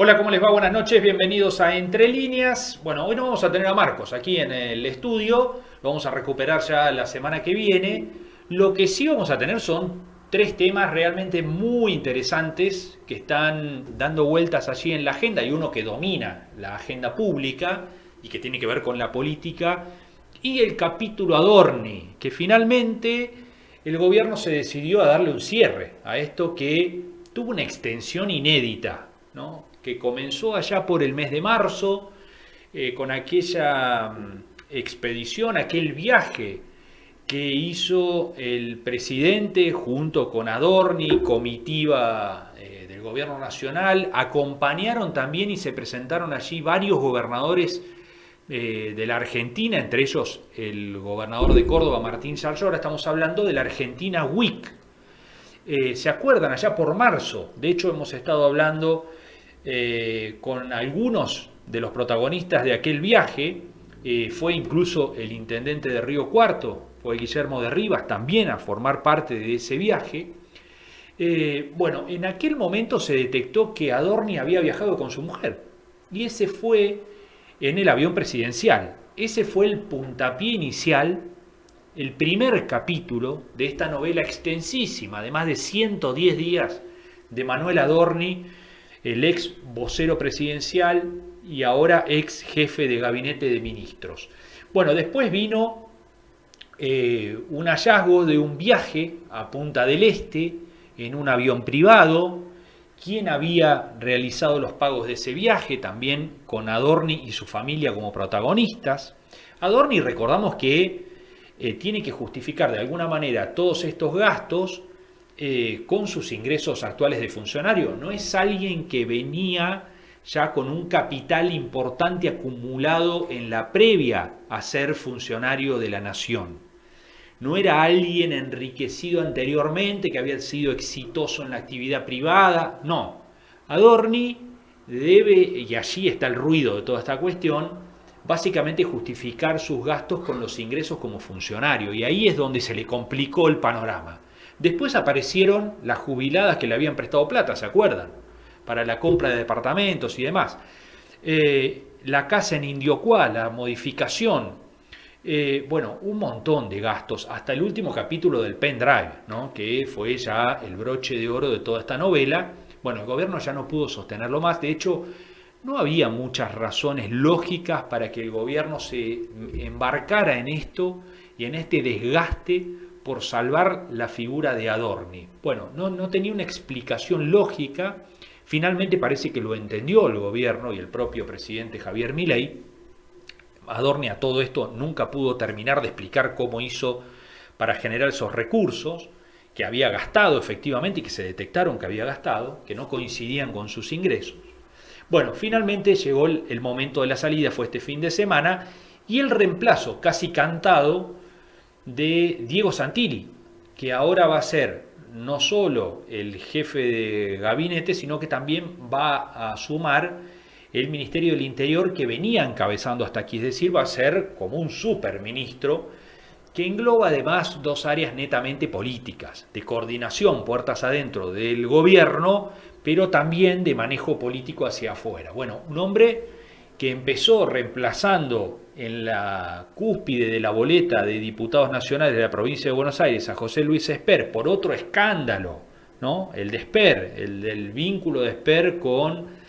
Hola, ¿cómo les va? Buenas noches, bienvenidos a Entre Líneas. Bueno, hoy no vamos a tener a Marcos aquí en el estudio, lo vamos a recuperar ya la semana que viene. Lo que sí vamos a tener son tres temas realmente muy interesantes que están dando vueltas allí en la agenda. Y uno que domina la agenda pública y que tiene que ver con la política, y el capítulo Adorni, que finalmente el gobierno se decidió a darle un cierre a esto que tuvo una extensión inédita, ¿no? Que comenzó allá por el mes de marzo, con aquella expedición, aquel viaje que hizo el presidente junto con Adorni, comitiva del gobierno nacional. Acompañaron también y se presentaron allí varios gobernadores de la Argentina, entre ellos el gobernador de Córdoba, Martín Sarlo. Ahora estamos hablando de la Argentina Week. ¿Se acuerdan? Allá por marzo, de hecho hemos estado hablando con algunos de los protagonistas de aquel viaje. Fue incluso el intendente de Río Cuarto, fue Guillermo de Rivas, también a formar parte de ese viaje. Bueno, en aquel momento se detectó que Adorni había viajado con su mujer, y ese fue en el avión presidencial. Ese fue el puntapié inicial, el primer capítulo de esta novela extensísima de más de 110 días de Manuel Adorni, el ex vocero presidencial y ahora ex jefe de gabinete de ministros. Bueno, después vino un hallazgo de un viaje a Punta del Este en un avión privado. ¿Quién había realizado los pagos de ese viaje? También con Adorni y su familia como protagonistas. Adorni, recordamos que tiene que justificar de alguna manera todos estos gastos con sus ingresos actuales de funcionario. No es alguien que venía ya con un capital importante acumulado en la previa a ser funcionario de la nación. No era alguien enriquecido anteriormente, que había sido exitoso en la actividad privada. No. Adorni debe, y allí está el ruido de toda esta cuestión, básicamente justificar sus gastos con los ingresos como funcionario. Y ahí es donde se le complicó el panorama. Después aparecieron las jubiladas que le habían prestado plata, ¿se acuerdan? Para la compra de departamentos y demás. La casa en Indiocuá, la modificación. Bueno, un montón de gastos, hasta el último capítulo del pendrive, ¿no? Que fue ya el broche de oro de toda esta novela. Bueno, el gobierno ya no pudo sostenerlo más. De hecho, no había muchas razones lógicas para que el gobierno se embarcara en esto y en este desgaste por salvar la figura de Adorni. Bueno, no tenía una explicación lógica. Finalmente parece que lo entendió el gobierno y el propio presidente Javier Milei. Adorni a todo esto nunca pudo terminar de explicar cómo hizo para generar esos recursos que había gastado efectivamente y que se detectaron que había gastado, que no coincidían con sus ingresos. Bueno, finalmente llegó el momento de la salida, fue este fin de semana, y el reemplazo casi cantado de Diego Santilli, que ahora va a ser no solo el jefe de gabinete, sino que también va a sumar el Ministerio del Interior que venía encabezando hasta aquí, es decir, va a ser como un superministro que engloba además dos áreas netamente políticas, de coordinación puertas adentro del gobierno, pero también de manejo político hacia afuera. Bueno, un hombre que empezó reemplazando en la cúspide de la boleta de diputados nacionales de la provincia de Buenos Aires a José Luis Esper por otro escándalo, ¿no? El de Esper, el del vínculo de Esper con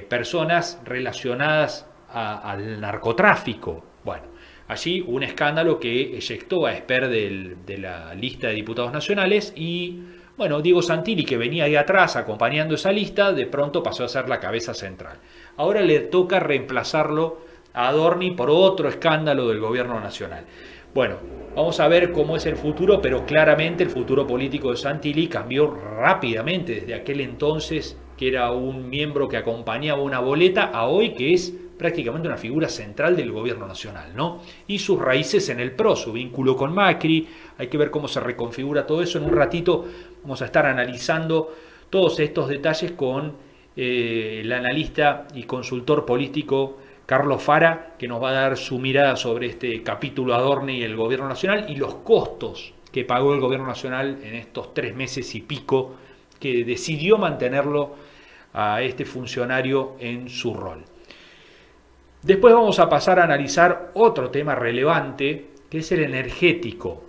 personas relacionadas al narcotráfico. Bueno, allí un escándalo que eyectó a Esper de la lista de diputados nacionales y, bueno, Diego Santilli, que venía ahí atrás acompañando esa lista, de pronto pasó a ser la cabeza central. Ahora le toca reemplazarlo a Adorni por otro escándalo del gobierno nacional. Bueno, vamos a ver cómo es el futuro, pero claramente el futuro político de Santilli cambió rápidamente desde aquel entonces, que era un miembro que acompañaba una boleta, a hoy que es prácticamente una figura central del gobierno nacional, ¿no? Y sus raíces en el PRO, su vínculo con Macri. Hay que ver cómo se reconfigura todo eso. En un ratito vamos a estar analizando todos estos detalles con el analista y consultor político Carlos Fara, que nos va a dar su mirada sobre este capítulo Adorni y el gobierno nacional y los costos que pagó el gobierno nacional en estos 3 meses y pico que decidió mantenerlo a este funcionario en su rol. Después vamos a pasar a analizar otro tema relevante, que es el energético.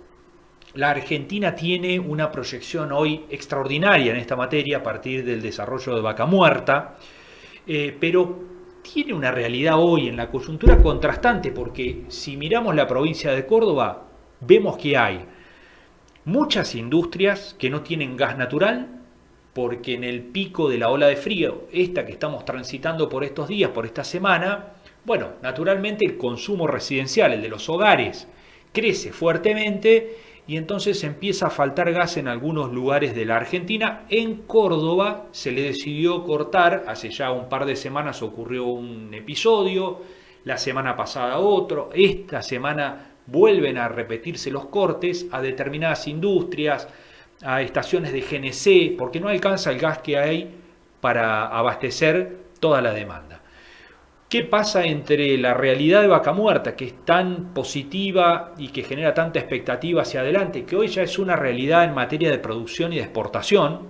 La Argentina tiene una proyección hoy extraordinaria en esta materia a partir del desarrollo de Vaca Muerta, pero tiene una realidad hoy en la coyuntura contrastante, porque si miramos la provincia de Córdoba, vemos que hay muchas industrias que no tienen gas natural, porque en el pico de la ola de frío, esta que estamos transitando por estos días, por esta semana, bueno, naturalmente el consumo residencial, el de los hogares, crece fuertemente y entonces empieza a faltar gas en algunos lugares de la Argentina. En Córdoba se le decidió cortar, hace ya un par de semanas ocurrió un episodio, la semana pasada otro, esta semana vuelven a repetirse los cortes a determinadas industrias, a estaciones de GNC, porque no alcanza el gas que hay para abastecer toda la demanda. ¿Qué pasa entre la realidad de Vaca Muerta, que es tan positiva y que genera tanta expectativa hacia adelante, que hoy ya es una realidad en materia de producción y de exportación,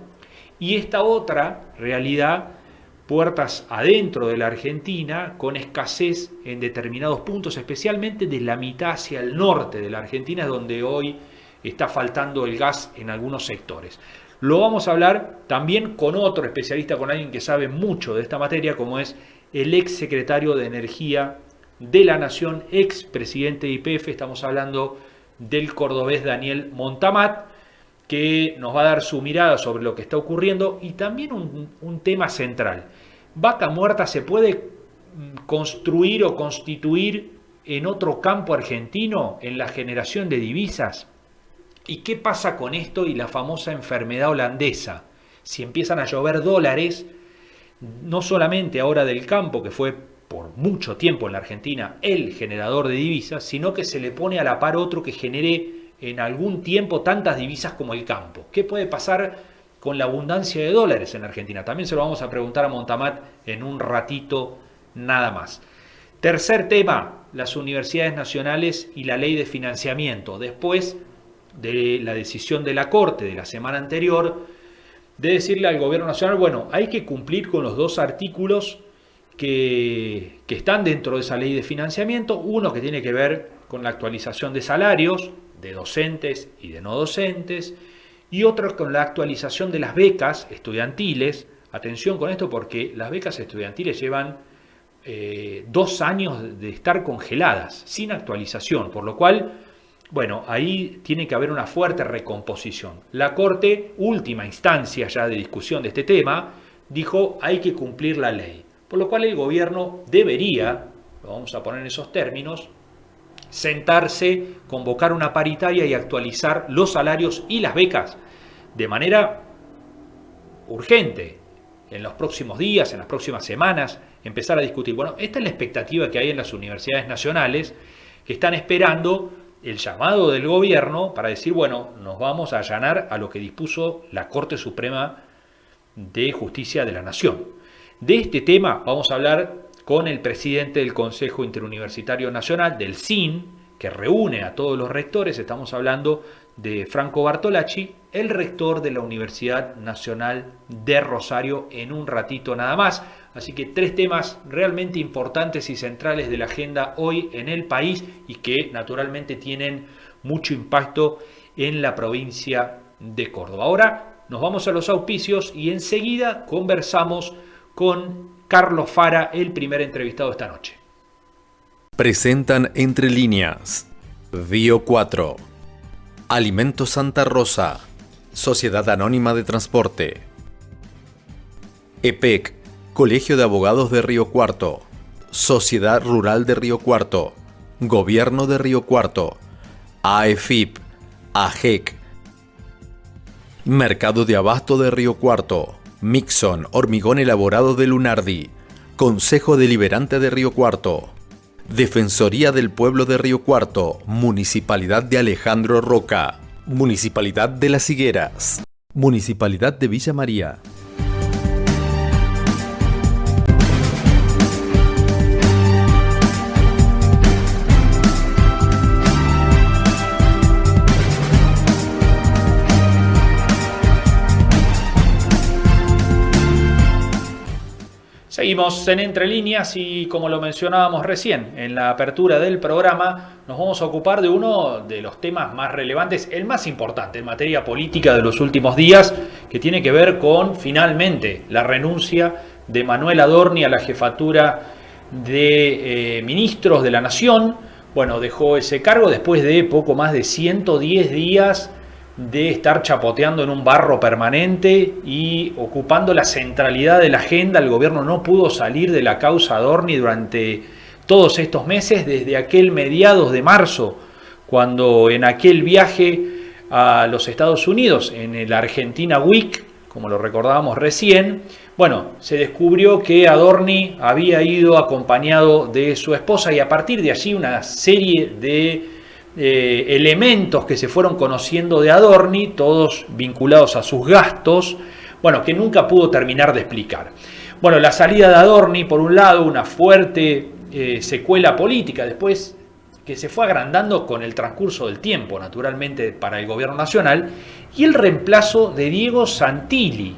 y esta otra realidad, puertas adentro de la Argentina, con escasez en determinados puntos, especialmente de la mitad hacia el norte de la Argentina, donde hoy está faltando el gas en algunos sectores? Lo vamos a hablar también con otro especialista, con alguien que sabe mucho de esta materia, como es el ex secretario de Energía de la Nación, ex presidente de YPF. Estamos hablando del cordobés Daniel Montamat, que nos va a dar su mirada sobre lo que está ocurriendo y también un tema central. ¿Vaca Muerta se puede construir o constituir en otro campo argentino en la generación de divisas? ¿Y qué pasa con esto y la famosa enfermedad holandesa? Si empiezan a llover dólares, no solamente ahora del campo, que fue por mucho tiempo en la Argentina el generador de divisas, sino que se le pone a la par otro que genere en algún tiempo tantas divisas como el campo. ¿Qué puede pasar con la abundancia de dólares en Argentina? También se lo vamos a preguntar a Montamat en un ratito nada más. Tercer tema, las universidades nacionales y la ley de financiamiento. Después de la decisión de la Corte de la semana anterior, de decirle al gobierno nacional, bueno, hay que cumplir con los dos artículos que están dentro de esa ley de financiamiento. Uno que tiene que ver con la actualización de salarios de docentes y de no docentes, y otro con la actualización de las becas estudiantiles. Atención con esto, porque las becas estudiantiles llevan 2 años de estar congeladas, sin actualización, por lo cual, bueno, ahí tiene que haber una fuerte recomposición. La Corte, última instancia ya de discusión de este tema, dijo hay que cumplir la ley. Por lo cual el gobierno debería, lo vamos a poner en esos términos, sentarse, convocar una paritaria y actualizar los salarios y las becas de manera urgente. En los próximos días, en las próximas semanas, empezar a discutir. Bueno, esta es la expectativa que hay en las universidades nacionales, que están esperando el llamado del gobierno para decir, bueno, nos vamos a allanar a lo que dispuso la Corte Suprema de Justicia de la Nación. De este tema vamos a hablar con el presidente del Consejo Interuniversitario Nacional, del CIN, que reúne a todos los rectores. Estamos hablando de Franco Bartolacci, el rector de la Universidad Nacional de Rosario, en un ratito nada más. Así que 3 temas realmente importantes y centrales de la agenda hoy en el país y que naturalmente tienen mucho impacto en la provincia de Córdoba. Ahora nos vamos a los auspicios y enseguida conversamos con Carlos Fara, el primer entrevistado esta noche. Presentan Entre Líneas, Bio 4, Alimentos Santa Rosa, Sociedad Anónima de Transporte, EPEC, Colegio de Abogados de Río Cuarto, Sociedad Rural de Río Cuarto, Gobierno de Río Cuarto, AEFIP, AGEC, Mercado de Abasto de Río Cuarto, Mixon, Hormigón Elaborado de Lunardi, Consejo Deliberante de Río Cuarto, Defensoría del Pueblo de Río Cuarto, Municipalidad de Alejandro Roca, Municipalidad de Las Higueras, Municipalidad de Villa María. Seguimos en Entre Líneas y como lo mencionábamos recién en la apertura del programa, nos vamos a ocupar de uno de los temas más relevantes, el más importante en materia política de los últimos días, que tiene que ver con finalmente la renuncia de Manuel Adorni a la jefatura de ministros de la Nación. Bueno, dejó ese cargo después de poco más de 110 días de estar chapoteando en un barro permanente y ocupando la centralidad de la agenda. El gobierno no pudo salir de la causa Adorni durante todos estos meses, desde aquel mediados de marzo, cuando en aquel viaje a los Estados Unidos, en el Argentina Week, como lo recordábamos recién, bueno, se descubrió que Adorni había ido acompañado de su esposa y a partir de allí una serie de elementos que se fueron conociendo de Adorni, todos vinculados a sus gastos, bueno, que nunca pudo terminar de explicar. Bueno, la salida de Adorni, por un lado, una fuerte secuela política, después que se fue agrandando con el transcurso del tiempo, naturalmente, para el gobierno nacional, y el reemplazo de Diego Santilli,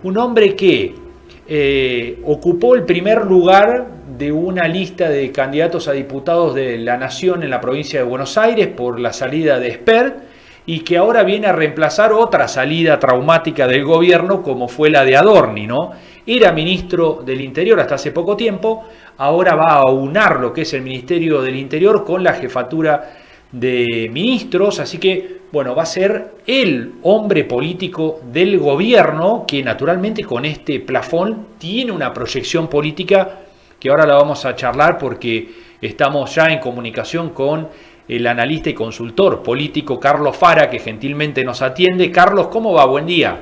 un hombre que ocupó el primer lugar de una lista de candidatos a diputados de la Nación en la provincia de Buenos Aires por la salida de Espert y que ahora viene a reemplazar otra salida traumática del gobierno como fue la de Adorni, ¿no? Era ministro del Interior hasta hace poco tiempo, ahora va a aunar lo que es el Ministerio del Interior con la jefatura de ministros, así que, bueno, va a ser el hombre político del gobierno que naturalmente con este plafón tiene una proyección política que ahora la vamos a charlar porque estamos ya en comunicación con el analista y consultor político Carlos Fara, que gentilmente nos atiende. Carlos, ¿cómo va? Buen día.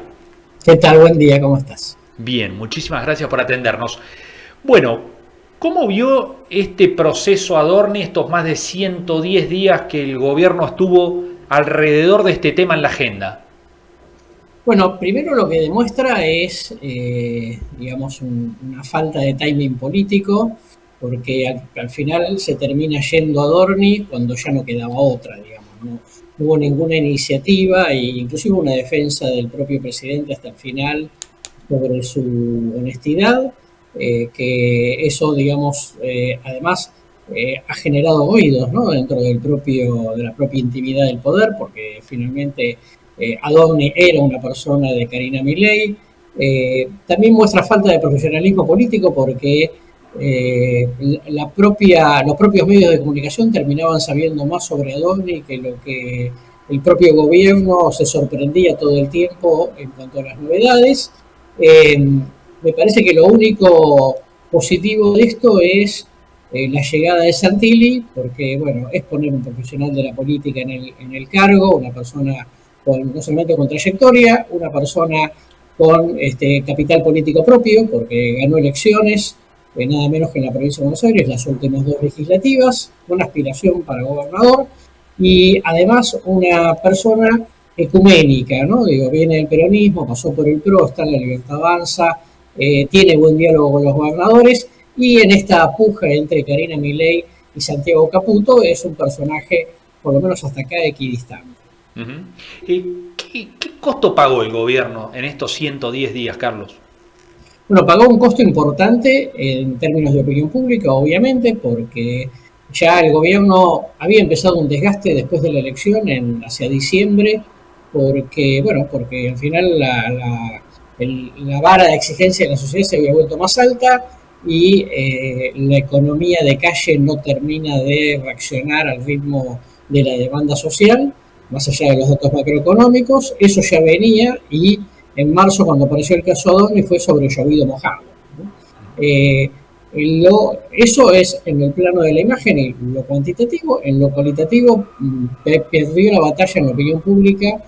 ¿Qué tal? Buen día, ¿cómo estás? Bien, muchísimas gracias por atendernos. Bueno, ¿cómo vio este proceso Adorni, estos más de 110 días que el gobierno estuvo alrededor de este tema en la agenda? Bueno, primero lo que demuestra es, digamos, una falta de timing político, porque al final se termina yendo Adorni cuando ya no quedaba otra, digamos, no hubo ninguna iniciativa e inclusive una defensa del propio presidente hasta el final sobre su honestidad, que eso, digamos, además ha generado oídos, ¿no? Dentro de la propia intimidad del poder, porque finalmente Adorni era una persona de Karina Milei. También muestra falta de profesionalismo político porque los propios medios de comunicación terminaban sabiendo más sobre Adorni que lo que el propio gobierno se sorprendía todo el tiempo en cuanto a las novedades. Me parece que lo único positivo de esto es la llegada de Santilli, porque bueno, es poner un profesional de la política en el cargo, una persona no solamente con trayectoria, una persona con capital político propio, porque ganó elecciones, nada menos que en la provincia de Buenos Aires, las últimas 2 legislativas, una aspiración para gobernador, y además una persona ecuménica, ¿no? Digo, viene del peronismo, pasó por el PRO, está en la Libertad Avanza, tiene buen diálogo con los gobernadores, y en esta puja entre Karina Milei y Santiago Caputo es un personaje, por lo menos hasta acá, equidistante. ¿Qué costo pagó el gobierno en estos 110 días, Carlos? Bueno, pagó un costo importante en términos de opinión pública, obviamente, porque ya el gobierno había empezado un desgaste después de la elección hacia diciembre, porque al final la vara de exigencia de la sociedad se había vuelto más alta y la economía de calle no termina de reaccionar al ritmo de la demanda social, más allá de los datos macroeconómicos. Eso ya venía y en marzo, cuando apareció el caso Adorni, fue sobre llovido mojado, ¿no? Eso es en el plano de la imagen y lo cuantitativo. En lo cualitativo, perdió la batalla en la opinión pública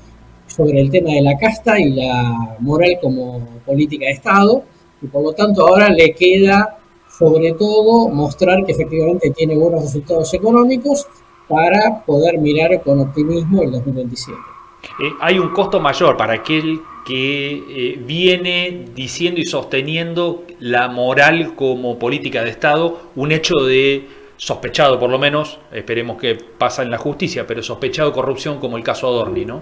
sobre el tema de la casta y la moral como política de Estado, y por lo tanto ahora le queda sobre todo mostrar que efectivamente tiene buenos resultados económicos para poder mirar con optimismo el 2027. Hay un costo mayor para aquel que viene diciendo y sosteniendo la moral como política de Estado, un hecho de sospechado, por lo menos, esperemos que pasa en la justicia, pero sospechado de corrupción como el caso Adorni, ¿no?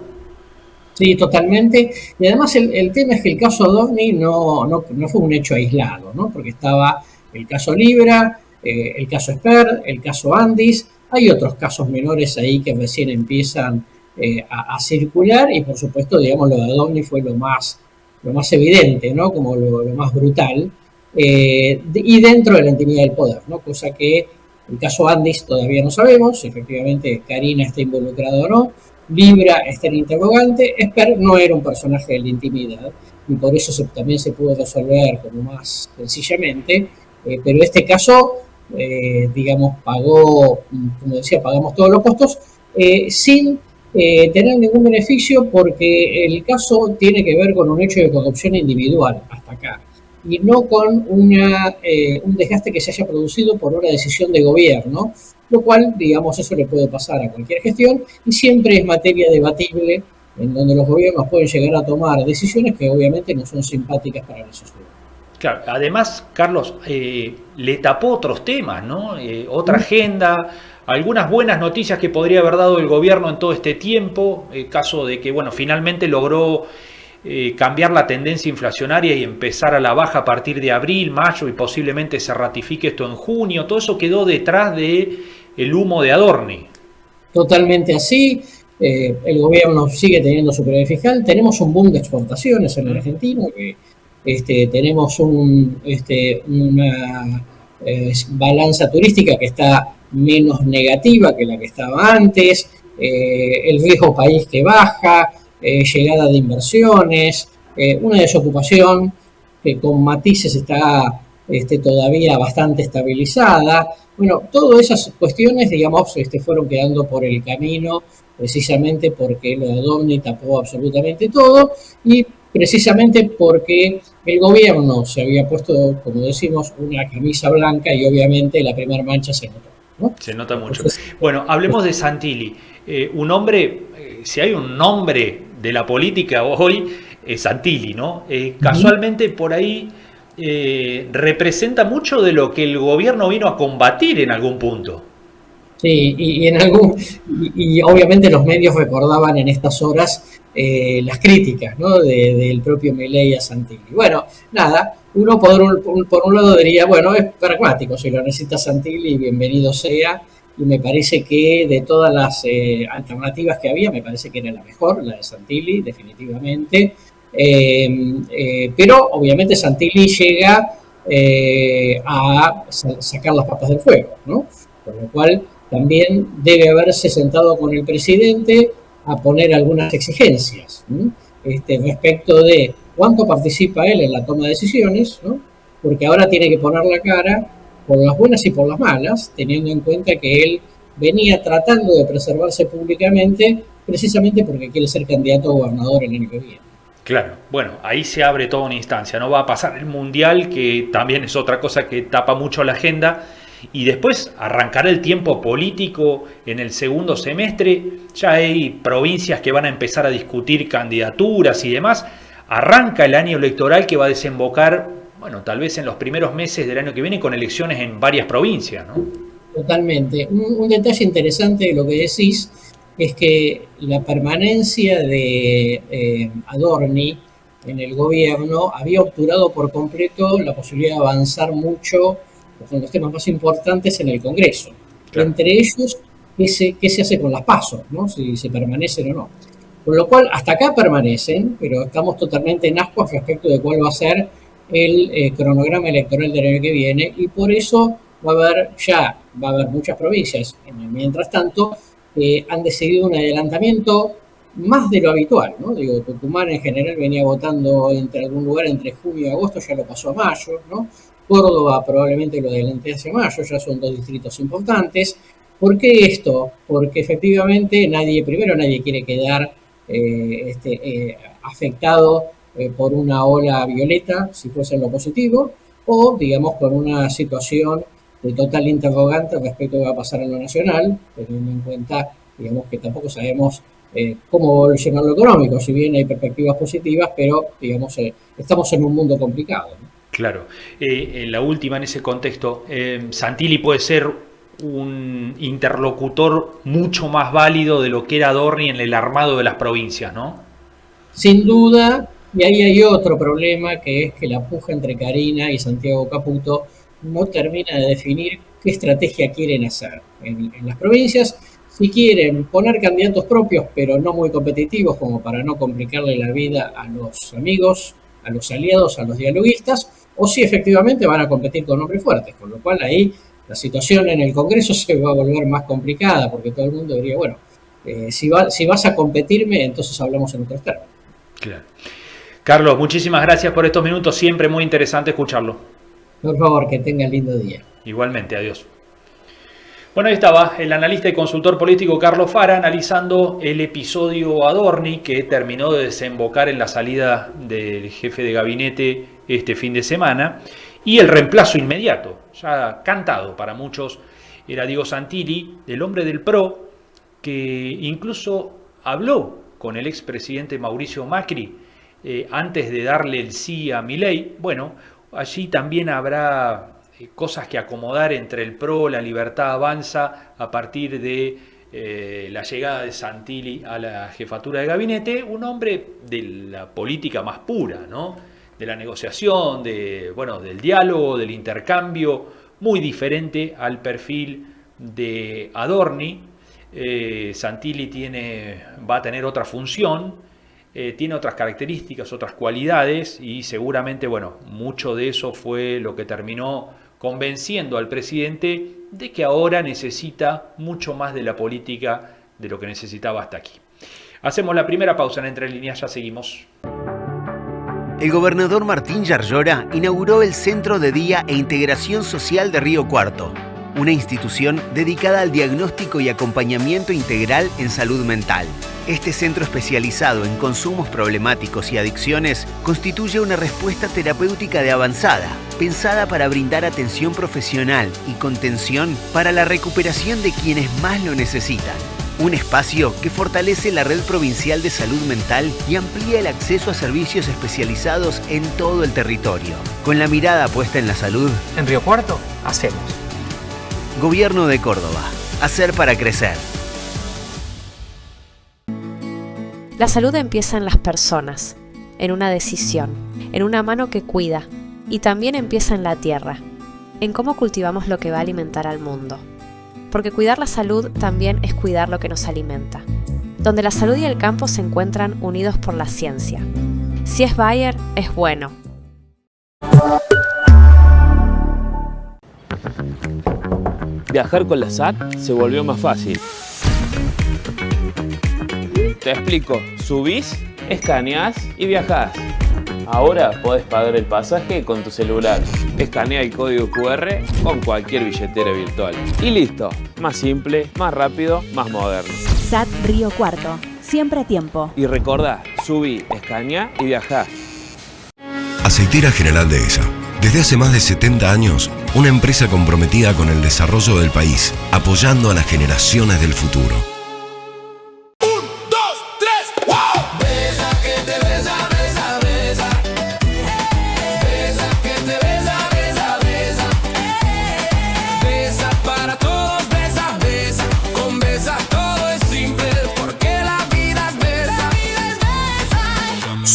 Sí, totalmente. Y además el tema es que el caso Adorni no fue un hecho aislado, ¿no? Porque estaba el caso Libra, el caso Esper, el caso Andis. Hay otros casos menores ahí que recién empiezan a circular y por supuesto, digamos, lo de Adorni fue lo más evidente, ¿no? Como lo más brutal. Y dentro de la intimidad del poder, ¿no? Cosa que el caso Andis todavía no sabemos, efectivamente Karina está involucrada o no. Libra está en interrogante. Esper no era un personaje de la intimidad y por eso también se pudo resolver como más sencillamente, pero este caso, digamos, pagó, como decía, pagamos todos los costos sin tener ningún beneficio porque el caso tiene que ver con un hecho de corrupción individual hasta acá y no con un desgaste que se haya producido por una decisión de gobierno, lo cual, digamos, eso le puede pasar a cualquier gestión y siempre es materia debatible en donde los gobiernos pueden llegar a tomar decisiones que obviamente no son simpáticas para la sociedad. Claro, además, Carlos, le tapó otros temas, ¿no? Otra agenda, algunas buenas noticias que podría haber dado el gobierno en todo este tiempo, el caso de que, bueno, finalmente logró cambiar la tendencia inflacionaria y empezar a la baja a partir de abril, mayo y posiblemente se ratifique esto en junio. Todo eso quedó detrás de el humo de Adorni. Totalmente así. El gobierno sigue teniendo su superávit fiscal. Tenemos un boom de exportaciones en la Argentina. Tenemos una balanza turística que está menos negativa que la que estaba antes. El riesgo país que baja. Llegada de inversiones, una desocupación que con matices está todavía bastante estabilizada. Bueno, todas esas cuestiones, digamos, fueron quedando por el camino precisamente porque lo de Adorni tapó absolutamente todo y precisamente porque el gobierno se había puesto, como decimos, una camisa blanca y obviamente la primera mancha se notó, ¿no? Se nota mucho. Bueno, hablemos de Santilli. Un hombre, si hay un nombre de la política hoy, es Santilli, ¿no? Casualmente por ahí representa mucho de lo que el gobierno vino a combatir en algún punto. Sí, y obviamente los medios recordaban en estas horas las críticas, ¿no? Del propio Milei a Santilli. Bueno, nada, uno por un lado diría, bueno, es pragmático, si lo necesita Santilli, bienvenido sea, y me parece que de todas las alternativas que había, me parece que era la mejor, la de Santilli, definitivamente. Pero obviamente Santilli llega a sacar las papas del fuego, ¿no? Por lo cual también debe haberse sentado con el presidente a poner algunas exigencias, ¿no? Respecto de cuánto participa él en la toma de decisiones, ¿no? Porque ahora tiene que poner la cara por las buenas y por las malas, teniendo en cuenta que él venía tratando de preservarse públicamente precisamente porque quiere ser candidato a gobernador el año que viene. Claro, bueno, ahí se abre toda una instancia, no va a pasar el Mundial, que también es otra cosa que tapa mucho la agenda, y después arrancará el tiempo político en el segundo semestre, ya hay provincias que van a empezar a discutir candidaturas y demás, arranca el año electoral que va a desembocar, bueno, tal vez en los primeros meses del año que viene con elecciones en varias provincias, ¿no? Totalmente. Un detalle interesante de lo que decís es que la permanencia de Adorni en el gobierno había obturado por completo la posibilidad de avanzar mucho con los temas más importantes en el Congreso. Claro. Entre ellos, qué se hace con las PASO, ¿no? Si se permanecen o no. Con lo cual, hasta acá permanecen, pero estamos totalmente en ascuas respecto de cuál va a ser el cronograma electoral del año que viene, y por eso va a haber muchas provincias, mientras tanto, han decidido un adelantamiento más de lo habitual, ¿no? Digo, Tucumán en general venía votando entre algún lugar entre junio y agosto, ya lo pasó a mayo, ¿no? Córdoba probablemente lo adelanté hacia mayo, ya son 2 distritos importantes. ¿Por qué esto? Porque efectivamente nadie quiere quedar afectado por una ola violeta, si fuese en lo positivo, o digamos por una situación de total interrogante respecto a lo que va a pasar en lo nacional, teniendo en cuenta, digamos, que tampoco sabemos cómo va a evolucionar lo económico, si bien hay perspectivas positivas, pero digamos estamos en un mundo complicado, ¿no? Claro. La última en ese contexto, Santilli puede ser un interlocutor mucho más válido de lo que era Adorni en el armado de las provincias, ¿no? sin duda, y ahí hay otro problema, que es que la puja entre Karina y Santiago Caputo no termina de definir qué estrategia quieren hacer en las provincias. Si quieren poner candidatos propios, pero no muy competitivos, como para no complicarle la vida a los amigos, a los aliados, a los dialoguistas, o si efectivamente van a competir con hombres fuertes, con lo cual ahí la situación en el Congreso se va a volver más complicada, porque todo el mundo diría, bueno, si vas a competirme, entonces hablamos en otros términos. Claro. Carlos, muchísimas gracias por estos minutos, siempre muy interesante escucharlo. Por favor, que tengan lindo día. Igualmente, adiós. Bueno, ahí estaba el analista y consultor político Carlos Fara analizando el episodio Adorni, que terminó de desembocar en la salida del jefe de gabinete este fin de semana, y el reemplazo inmediato, ya cantado para muchos, era Diego Santilli, el hombre del PRO, que incluso habló con el expresidente Mauricio Macri antes de darle el sí a Milei. Bueno, allí también habrá cosas que acomodar entre el PRO, la Libertad Avanza, a partir de la llegada de Santilli a la jefatura de gabinete, un hombre de la política más pura, ¿no? De la negociación, del diálogo, del intercambio, muy diferente al perfil de Adorni. Santilli va a tener otra función, tiene otras características, otras cualidades, y seguramente, mucho de eso fue lo que terminó convenciendo al presidente de que ahora necesita mucho más de la política de lo que necesitaba hasta aquí. Hacemos la primera pausa en Entre Líneas, ya seguimos. El gobernador Martín Yarlora inauguró el Centro de Día e Integración Social de Río Cuarto, una institución dedicada al diagnóstico y acompañamiento integral en salud mental. Este centro especializado en consumos problemáticos y adicciones constituye una respuesta terapéutica de avanzada, pensada para brindar atención profesional y contención para la recuperación de quienes más lo necesitan. Un espacio que fortalece la red provincial de salud mental y amplía el acceso a servicios especializados en todo el territorio. Con la mirada puesta en la salud, en Río Cuarto, hacemos. Gobierno de Córdoba. Hacer para crecer. La salud empieza en las personas, en una decisión, en una mano que cuida, y también empieza en la tierra, en cómo cultivamos lo que va a alimentar al mundo. Porque cuidar la salud también es cuidar lo que nos alimenta, donde la salud y el campo se encuentran unidos por la ciencia. Si es Bayer, es bueno. Viajar con la SAT se volvió más fácil. Te explico, subís, escaneás y viajás. Ahora podés pagar el pasaje con tu celular. Escanea el código QR con cualquier billetera virtual. Y listo, más simple, más rápido, más moderno. SAT Río Cuarto, siempre a tiempo. Y recordá, subí, escanea y viajá. Aceitera General Dehesa. Desde hace más de 70 años, una empresa comprometida con el desarrollo del país, apoyando a las generaciones del futuro.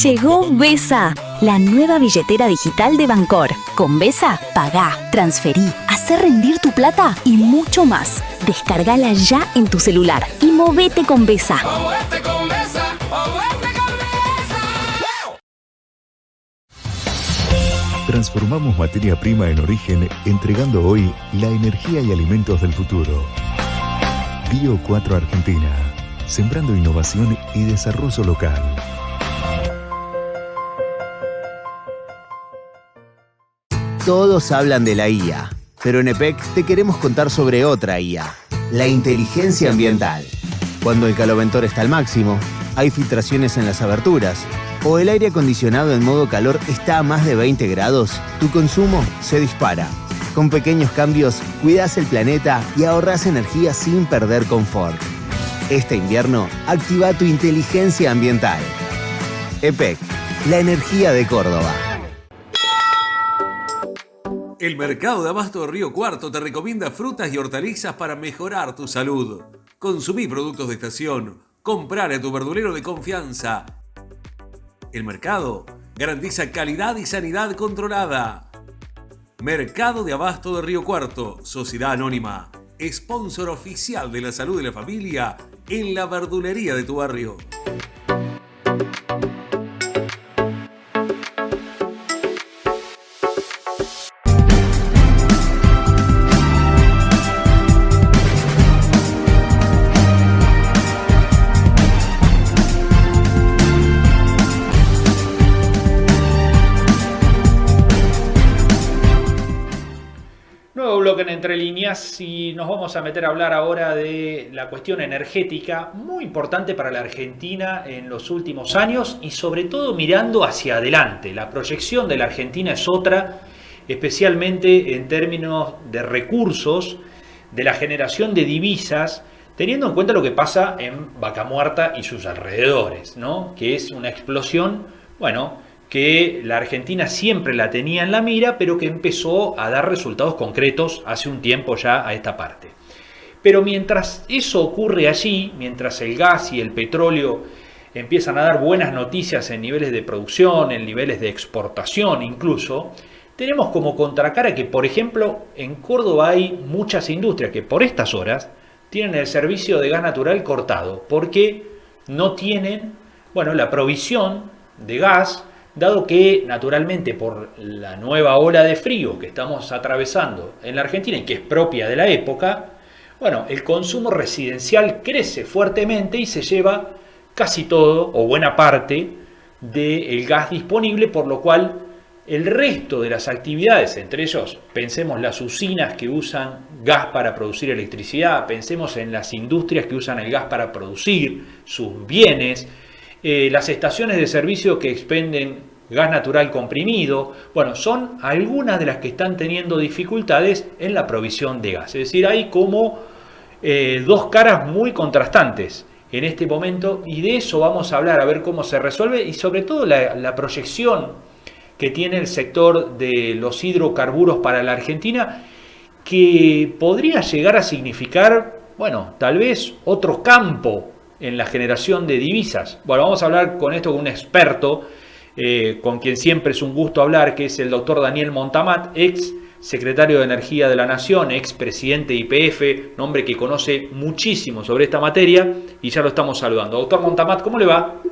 Llegó Besa, la nueva billetera digital de Bancor. Con Besa, pagá, transferí, hacé rendir tu plata y mucho más. Descargala ya en tu celular y movete con Besa. Transformamos materia prima en origen, entregando hoy la energía y alimentos del futuro. Bio 4 Argentina, sembrando innovación y desarrollo local. Todos hablan de la IA, pero en EPEC te queremos contar sobre otra IA, la inteligencia ambiental. Cuando el caloventor está al máximo, hay filtraciones en las aberturas, o el aire acondicionado en modo calor está a más de 20 grados, tu consumo se dispara. Con pequeños cambios, cuidas el planeta y ahorras energía sin perder confort. Este invierno, activa tu inteligencia ambiental. EPEC, la energía de Córdoba. El Mercado de Abasto de Río Cuarto te recomienda frutas y hortalizas para mejorar tu salud. Consumí productos de estación. Comprar a tu verdulero de confianza. El mercado garantiza calidad y sanidad controlada. Mercado de Abasto de Río Cuarto, Sociedad Anónima, sponsor oficial de la salud de la familia en la verdulería de tu barrio. Nuevo bloque en Entre Líneas y nos vamos a meter a hablar ahora de la cuestión energética, muy importante para la Argentina en los últimos años y sobre todo mirando hacia adelante. La proyección de la Argentina es otra, especialmente en términos de recursos, de la generación de divisas, teniendo en cuenta lo que pasa en Vaca Muerta y sus alrededores, ¿no? Que es una explosión, bueno, que la Argentina siempre la tenía en la mira, pero que empezó a dar resultados concretos hace un tiempo ya a esta parte. Pero mientras eso ocurre allí, mientras el gas y el petróleo empiezan a dar buenas noticias en niveles de producción, en niveles de exportación incluso, tenemos como contracara que, por ejemplo, en Córdoba hay muchas industrias que por estas horas tienen el servicio de gas natural cortado, porque no tienen, bueno, la provisión de gas, dado que naturalmente por la nueva ola de frío que estamos atravesando en la Argentina y que es propia de la época, bueno, el consumo residencial crece fuertemente y se lleva casi todo o buena parte del gas disponible, por lo cual el resto de las actividades, entre ellos pensemos las usinas que usan gas para producir electricidad, pensemos en las industrias que usan el gas para producir sus bienes, las estaciones de servicio que expenden gas natural comprimido, bueno, son algunas de las que están teniendo dificultades en la provisión de gas. Es decir, hay como dos caras muy contrastantes en este momento y de eso vamos a hablar, a ver cómo se resuelve y sobre todo la proyección que tiene el sector de los hidrocarburos para la Argentina, que podría llegar a significar, bueno, tal vez otro campo en la generación de divisas. Bueno, vamos a hablar con esto con un experto, con quien siempre es un gusto hablar, que es el doctor Daniel Montamat, ex secretario de Energía de la Nación, ex presidente de YPF, nombre que conoce muchísimo sobre esta materia, y ya lo estamos saludando. Doctor Montamat, ¿cómo le va?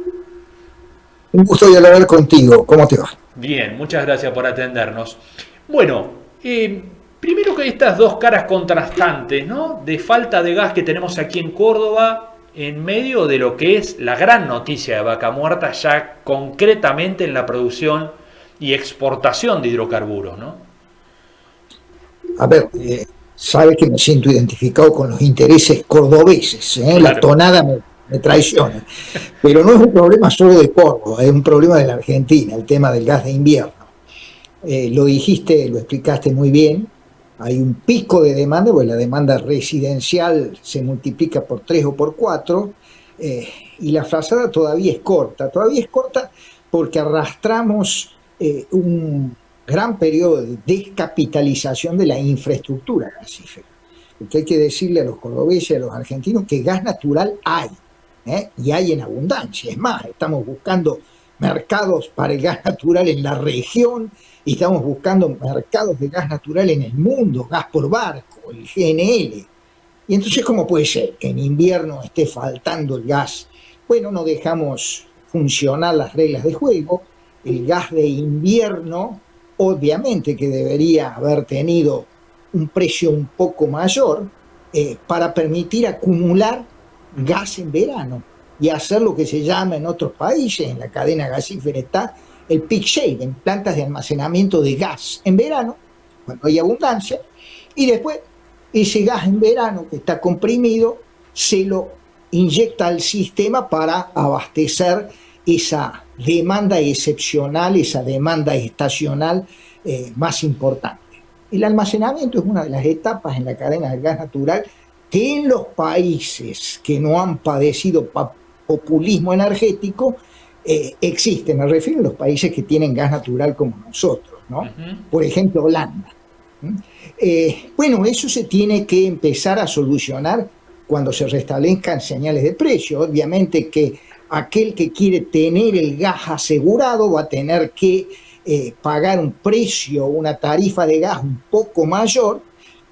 Un gusto de hablar contigo, ¿cómo te va? Bien, muchas gracias por atendernos. Bueno, primero que estas dos caras contrastantes, ¿no? De falta de gas que tenemos aquí en Córdoba, en medio de lo que es la gran noticia de Vaca Muerta, ya concretamente en la producción y exportación de hidrocarburos, ¿no? A ver, sabes que me siento identificado con los intereses cordobeses, ¿eh? Claro. La tonada me traiciona. Pero no es un problema solo de Córdoba, es un problema de la Argentina, el tema del gas de invierno. Lo dijiste, lo explicaste muy bien. Hay un pico de demanda, porque la demanda residencial se multiplica por 3 o por 4, y la frazada todavía es corta porque arrastramos un gran periodo de descapitalización de la infraestructura gasífera. Porque hay que decirle a los cordobeses y a los argentinos que gas natural hay, y hay en abundancia. Es más, estamos buscando mercados para el gas natural en la región, y estamos buscando mercados de gas natural en el mundo, gas por barco, el GNL. Y entonces, ¿cómo puede ser que en invierno esté faltando el gas? Bueno, no dejamos funcionar las reglas de juego. El gas de invierno, obviamente que debería haber tenido un precio un poco mayor para permitir acumular gas en verano y hacer lo que se llama en otros países, en la cadena gasífera está el peak shaving, plantas de almacenamiento de gas en verano, cuando hay abundancia, y después ese gas en verano que está comprimido se lo inyecta al sistema para abastecer esa demanda excepcional, esa demanda estacional más importante. El almacenamiento es una de las etapas en la cadena del gas natural que en los países que no han padecido populismo energético existe. Me refiero a los países que tienen gas natural como nosotros, ¿no? Por ejemplo, Holanda. Bueno, eso se tiene que empezar a solucionar cuando se restablezcan señales de precio. Obviamente que aquel que quiere tener el gas asegurado va a tener que pagar un precio, una tarifa de gas un poco mayor,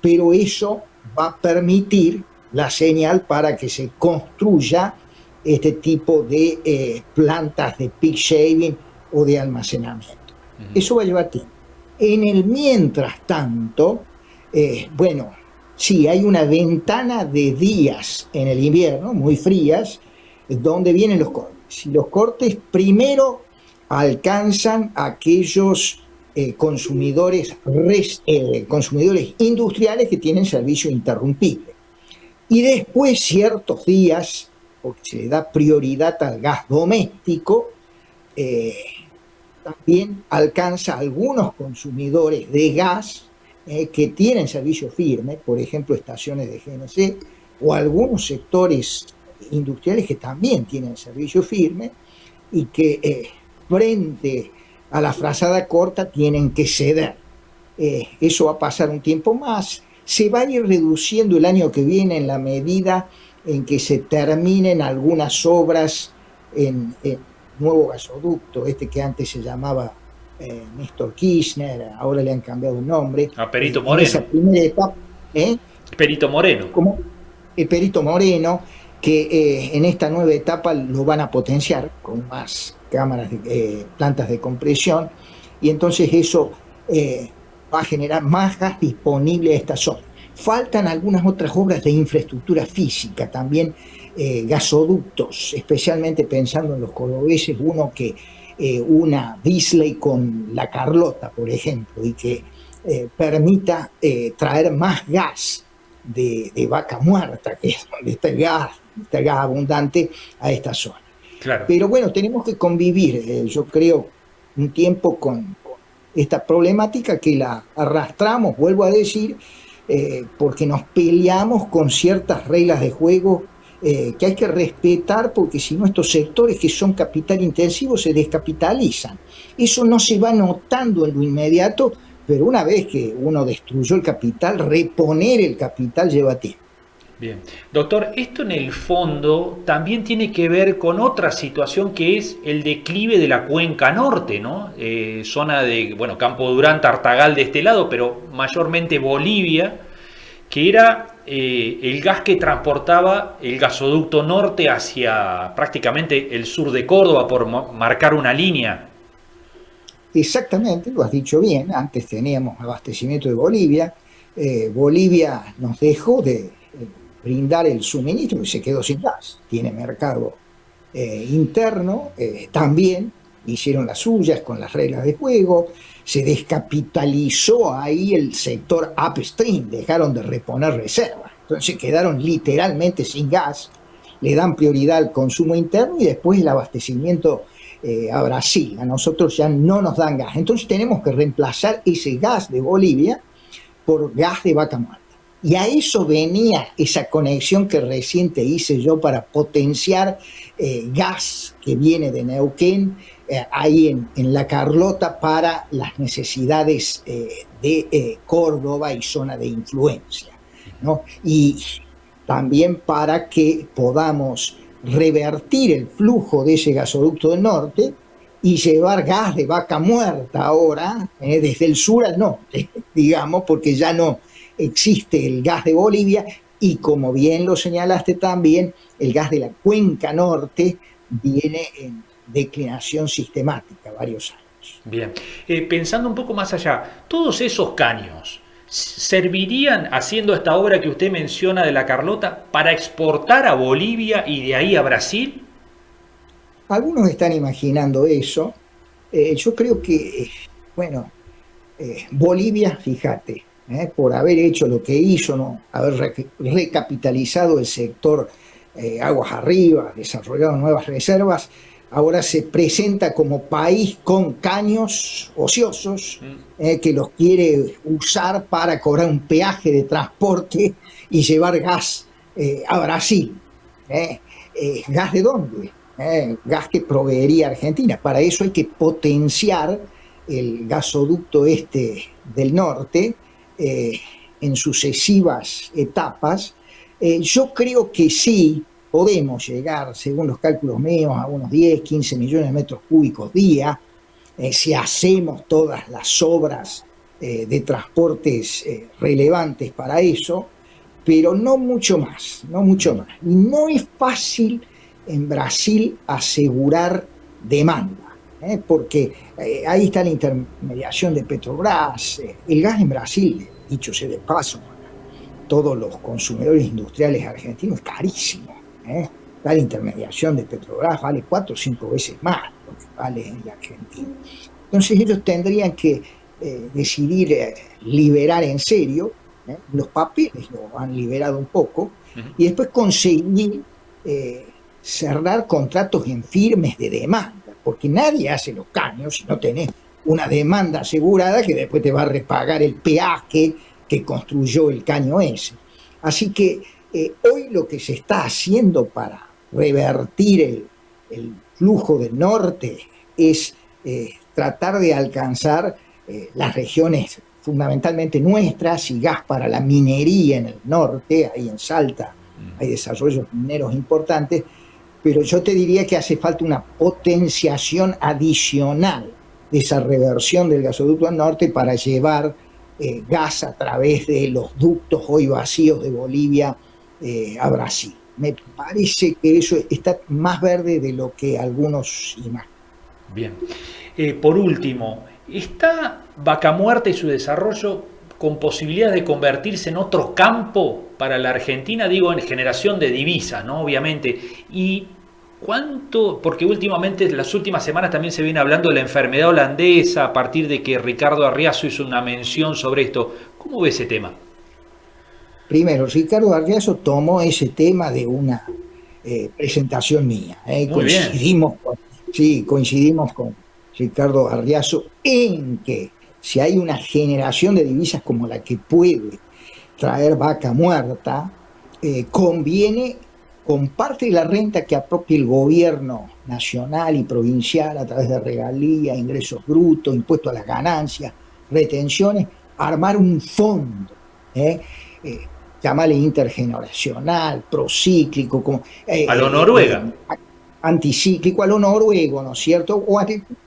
pero eso va a permitir la señal para que se construya este tipo de plantas de peak shaving o de almacenamiento. Eso va a llevar tiempo. En el mientras tanto, bueno, sí, hay una ventana de días en el invierno, muy frías, donde vienen los cortes. Y los cortes primero alcanzan a aquellos consumidores industriales que tienen servicio interrumpible. Y después ciertos días, porque se le da prioridad al gas doméstico, también alcanza a algunos consumidores de gas que tienen servicio firme, por ejemplo estaciones de GNC, o algunos sectores industriales que también tienen servicio firme y que frente a la frazada corta tienen que ceder. Eso va a pasar un tiempo más. Se va a ir reduciendo el año que viene en la medida en que se terminen algunas obras en nuevo gasoducto, que antes se llamaba Néstor Kirchner, ahora le han cambiado el nombre. A Perito Moreno. Esa primera etapa, Perito Moreno. ¿Cómo? El Perito Moreno, que en esta nueva etapa lo van a potenciar con más plantas de compresión, y entonces eso va a generar más gas disponible a esta zona. Faltan algunas otras obras de infraestructura física, también gasoductos, especialmente pensando en los cordobeses, una Beasley con la Carlota, por ejemplo, y que permita traer más gas de Vaca Muerta, que es donde está el gas abundante, a esta zona. Claro. Pero bueno, tenemos que convivir, yo creo, un tiempo con esta problemática que la arrastramos, vuelvo a decir, porque nos peleamos con ciertas reglas de juego que hay que respetar, porque si no estos sectores que son capital intensivos se descapitalizan. Eso no se va notando en lo inmediato, pero una vez que uno destruyó el capital, reponer el capital lleva tiempo. Bien. Doctor, esto en el fondo también tiene que ver con otra situación que es el declive de la cuenca norte, ¿no? Zona de, Campo Durán, Tartagal de este lado, pero mayormente Bolivia, que era el gas que transportaba el gasoducto norte hacia prácticamente el sur de Córdoba, por marcar una línea. Exactamente, lo has dicho bien. Antes teníamos abastecimiento de Bolivia. Bolivia nos dejó de brindar el suministro y se quedó sin gas. Tiene mercado interno, también hicieron las suyas con las reglas de juego. Se descapitalizó ahí el sector upstream, dejaron de reponer reservas. Entonces quedaron literalmente sin gas, le dan prioridad al consumo interno y después el abastecimiento a Brasil. A nosotros ya no nos dan gas. Entonces tenemos que reemplazar ese gas de Bolivia por gas de Vaca Muerta. Y a eso venía esa conexión que recién te hice yo para potenciar gas que viene de Neuquén, ahí en la Carlota, para las necesidades de Córdoba y zona de influencia, ¿no? Y también para que podamos revertir el flujo de ese gasoducto del norte y llevar gas de Vaca Muerta ahora, desde el sur al norte, digamos, porque ya no existe el gas de Bolivia y, como bien lo señalaste también, el gas de la cuenca norte viene en declinación sistemática varios años. Bien, pensando un poco más allá, todos esos caños servirían, haciendo esta obra que usted menciona de la Carlota, para exportar a Bolivia y de ahí a Brasil. Algunos están imaginando eso. Yo creo que, Bolivia, fíjate, por haber hecho lo que hizo, ¿no? Haber recapitalizado el sector aguas arriba, desarrollado nuevas reservas, ahora se presenta como país con caños ociosos que los quiere usar para cobrar un peaje de transporte y llevar gas a Brasil. ¿Gas de dónde? Gas que proveería Argentina. Para eso hay que potenciar el gasoducto del norte en sucesivas etapas. Yo creo que sí, podemos llegar, según los cálculos míos, a unos 10, 15 millones de metros cúbicos día, si hacemos todas las obras de transportes relevantes para eso, pero no mucho más, no mucho más. Y no es fácil en Brasil asegurar demanda, porque ahí está la intermediación de Petrobras. El gas en Brasil, dicho sea de paso, para todos los consumidores industriales argentinos es carísimo. La intermediación de Petrobras vale 4 o 5 veces más lo que vale en la Argentina. Entonces ellos tendrían que decidir liberar en serio, los papeles lo han liberado un poco, y después conseguir cerrar contratos en firmes de demanda, porque nadie hace los caños si no tenés una demanda asegurada que después te va a repagar el peaje que construyó el caño ese. Así que hoy lo que se está haciendo para revertir el flujo del norte es tratar de alcanzar las regiones fundamentalmente nuestras y gas para la minería en el norte. Ahí en Salta hay desarrollos mineros importantes, pero yo te diría que hace falta una potenciación adicional de esa reversión del gasoducto al norte para llevar gas a través de los ductos hoy vacíos de Bolivia a Brasil. Me parece que eso está más verde de lo que algunos imaginan. Bien. Por último, ¿está Vaca Muerta y su desarrollo con posibilidades de convertirse en otro campo para la Argentina? Digo, en generación de divisas, ¿no? Obviamente. ¿Y cuánto? Porque últimamente, en las últimas semanas también se viene hablando de la enfermedad holandesa, a partir de que Ricardo Arriazo hizo una mención sobre esto. ¿Cómo ve ese tema? Primero, Ricardo Arriazo tomó ese tema de una presentación mía. Coincidimos con Ricardo Arriazo en que si hay una generación de divisas como la que puede traer Vaca Muerta, conviene con parte de la renta que apropie el gobierno nacional y provincial a través de regalías, ingresos brutos, impuestos a las ganancias, retenciones, armar un fondo, llamarle intergeneracional, procíclico, como, a lo Noruega. Anticíclico, a lo noruego, ¿no es cierto?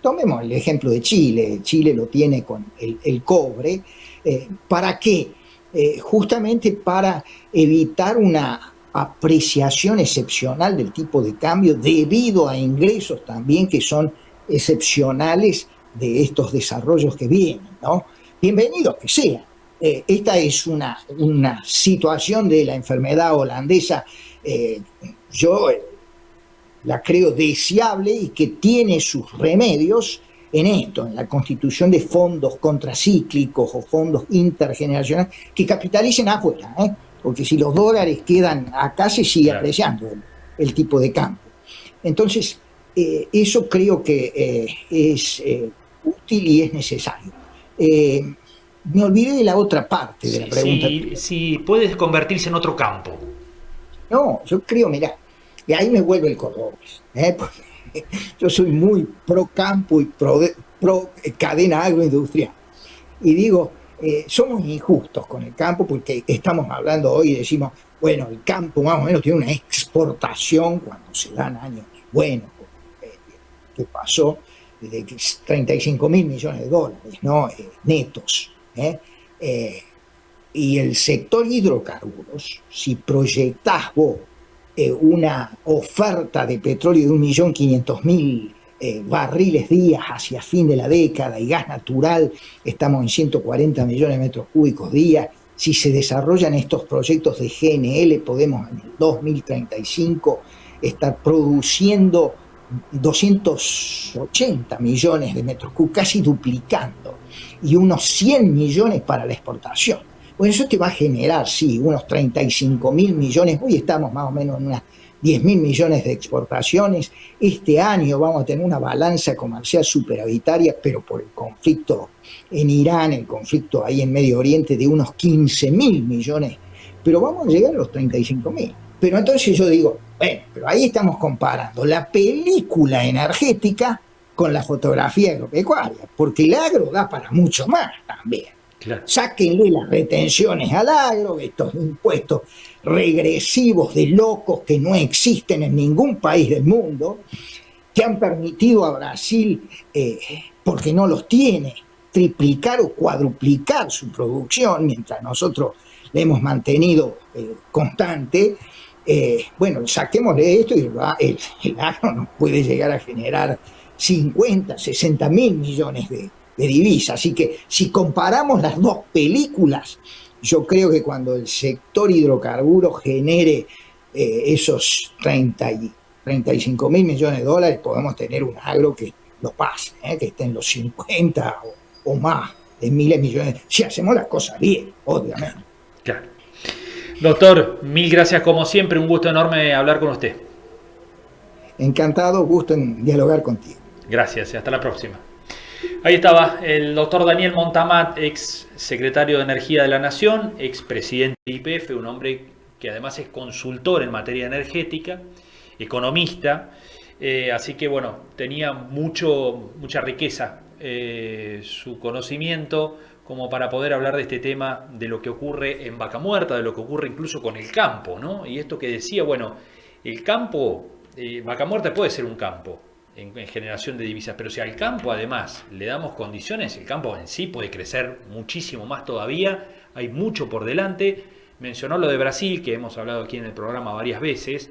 Tomemos el ejemplo de Chile. Chile lo tiene con el cobre. ¿Para qué? Justamente para evitar una apreciación excepcional del tipo de cambio debido a ingresos también que son excepcionales de estos desarrollos que vienen, ¿no? Bienvenidos que sean. Esta es una situación de la enfermedad holandesa, yo la creo deseable y que tiene sus remedios en esto, en la constitución de fondos contracíclicos o fondos intergeneracionales que capitalicen afuera, porque si los dólares quedan acá se sigue apreciando el tipo de cambio. Entonces, eso creo que es útil y es necesario. Me olvidé de la otra parte de la pregunta. Si puede convertirse en otro campo. No, yo creo, mirá, y ahí me vuelve el cordobés, porque yo soy muy pro campo y pro cadena agroindustrial. Y digo, somos injustos con el campo porque estamos hablando hoy y decimos, bueno, el campo más o menos tiene una exportación cuando se dan años buenos, que pasó de 35 mil millones de dólares, ¿no? Netos. Y el sector hidrocarburos, si proyectás vos una oferta de petróleo de 1.500.000 barriles día hacia fin de la década y gas natural, estamos en 140 millones de metros cúbicos día. Si se desarrollan estos proyectos de GNL, podemos en el 2035 estar produciendo 280 millones de metros cúbicos, casi duplicando, y unos 100 millones para la exportación. Bueno, eso te va a generar, sí, unos 35.000 millones. Hoy estamos más o menos en unas 10.000 millones de exportaciones. Este año vamos a tener una balanza comercial superavitaria, pero por el conflicto en Irán, el conflicto ahí en Medio Oriente, de unos 15.000 millones. Pero vamos a llegar a los 35.000. Pero entonces yo digo, bueno, pero ahí estamos comparando la película energética con la fotografía agropecuaria, porque el agro da para mucho más también. Claro. Sáquenle las retenciones al agro, estos impuestos regresivos de locos que no existen en ningún país del mundo, que han permitido a Brasil, porque no los tiene, triplicar o cuadruplicar su producción, mientras nosotros la hemos mantenido constante. Bueno, saquémosle esto y el agro nos puede llegar a generar 50, 60 mil millones de divisas. Así que si comparamos las dos películas, yo creo que cuando el sector hidrocarburos genere esos 35 mil millones de dólares, podemos tener un agro que lo pase, que esté en los 50 o más de miles de millones, si hacemos las cosas bien, obviamente. Claro. Doctor, mil gracias como siempre, un gusto enorme hablar con usted. Encantado, gusto en dialogar contigo. Gracias y hasta la próxima. Ahí estaba el doctor Daniel Montamat, ex secretario de Energía de la Nación, ex presidente de YPF, un hombre que además es consultor en materia energética, economista, así que bueno, tenía mucha riqueza su conocimiento como para poder hablar de este tema, de lo que ocurre en Vaca Muerta, de lo que ocurre incluso con el campo, ¿no? Y esto que decía, bueno, el campo, Vaca Muerta puede ser un campo en generación de divisas, pero si al campo además le damos condiciones, el campo en sí puede crecer muchísimo más todavía, hay mucho por delante. Mencionó lo de Brasil, que hemos hablado aquí en el programa varias veces,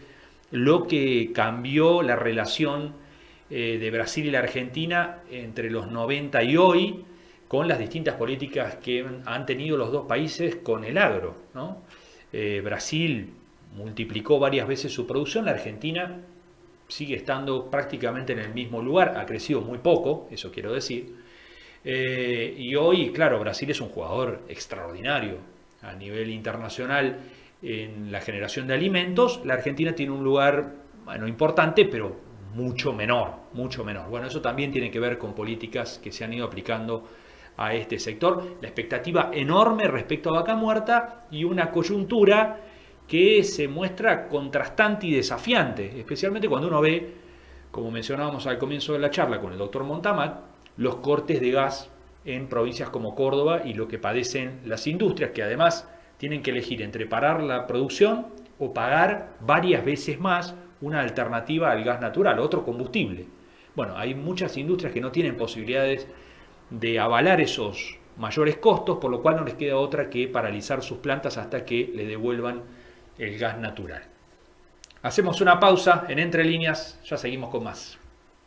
lo que cambió la relación de Brasil y la Argentina entre los 90 y hoy, con las distintas políticas que han tenido los dos países con el agro, ¿no? Brasil multiplicó varias veces su producción, la Argentina sigue estando prácticamente en el mismo lugar, ha crecido muy poco, eso quiero decir, y hoy, claro, Brasil es un jugador extraordinario a nivel internacional en la generación de alimentos. La Argentina tiene un lugar, bueno, importante, pero mucho menor, mucho menor. Bueno, eso también tiene que ver con políticas que se han ido aplicando a este sector. La expectativa enorme respecto a Vaca Muerta y una coyuntura que se muestra contrastante y desafiante, especialmente cuando uno ve, como mencionábamos al comienzo de la charla con el doctor Montamat, los cortes de gas en provincias como Córdoba y lo que padecen las industrias, que además tienen que elegir entre parar la producción o pagar varias veces más una alternativa al gas natural, otro combustible. Bueno, hay muchas industrias que no tienen posibilidades de avalar esos mayores costos, por lo cual no les queda otra que paralizar sus plantas hasta que le devuelvan el gas natural. Hacemos una pausa en Entre Líneas, ya seguimos con más.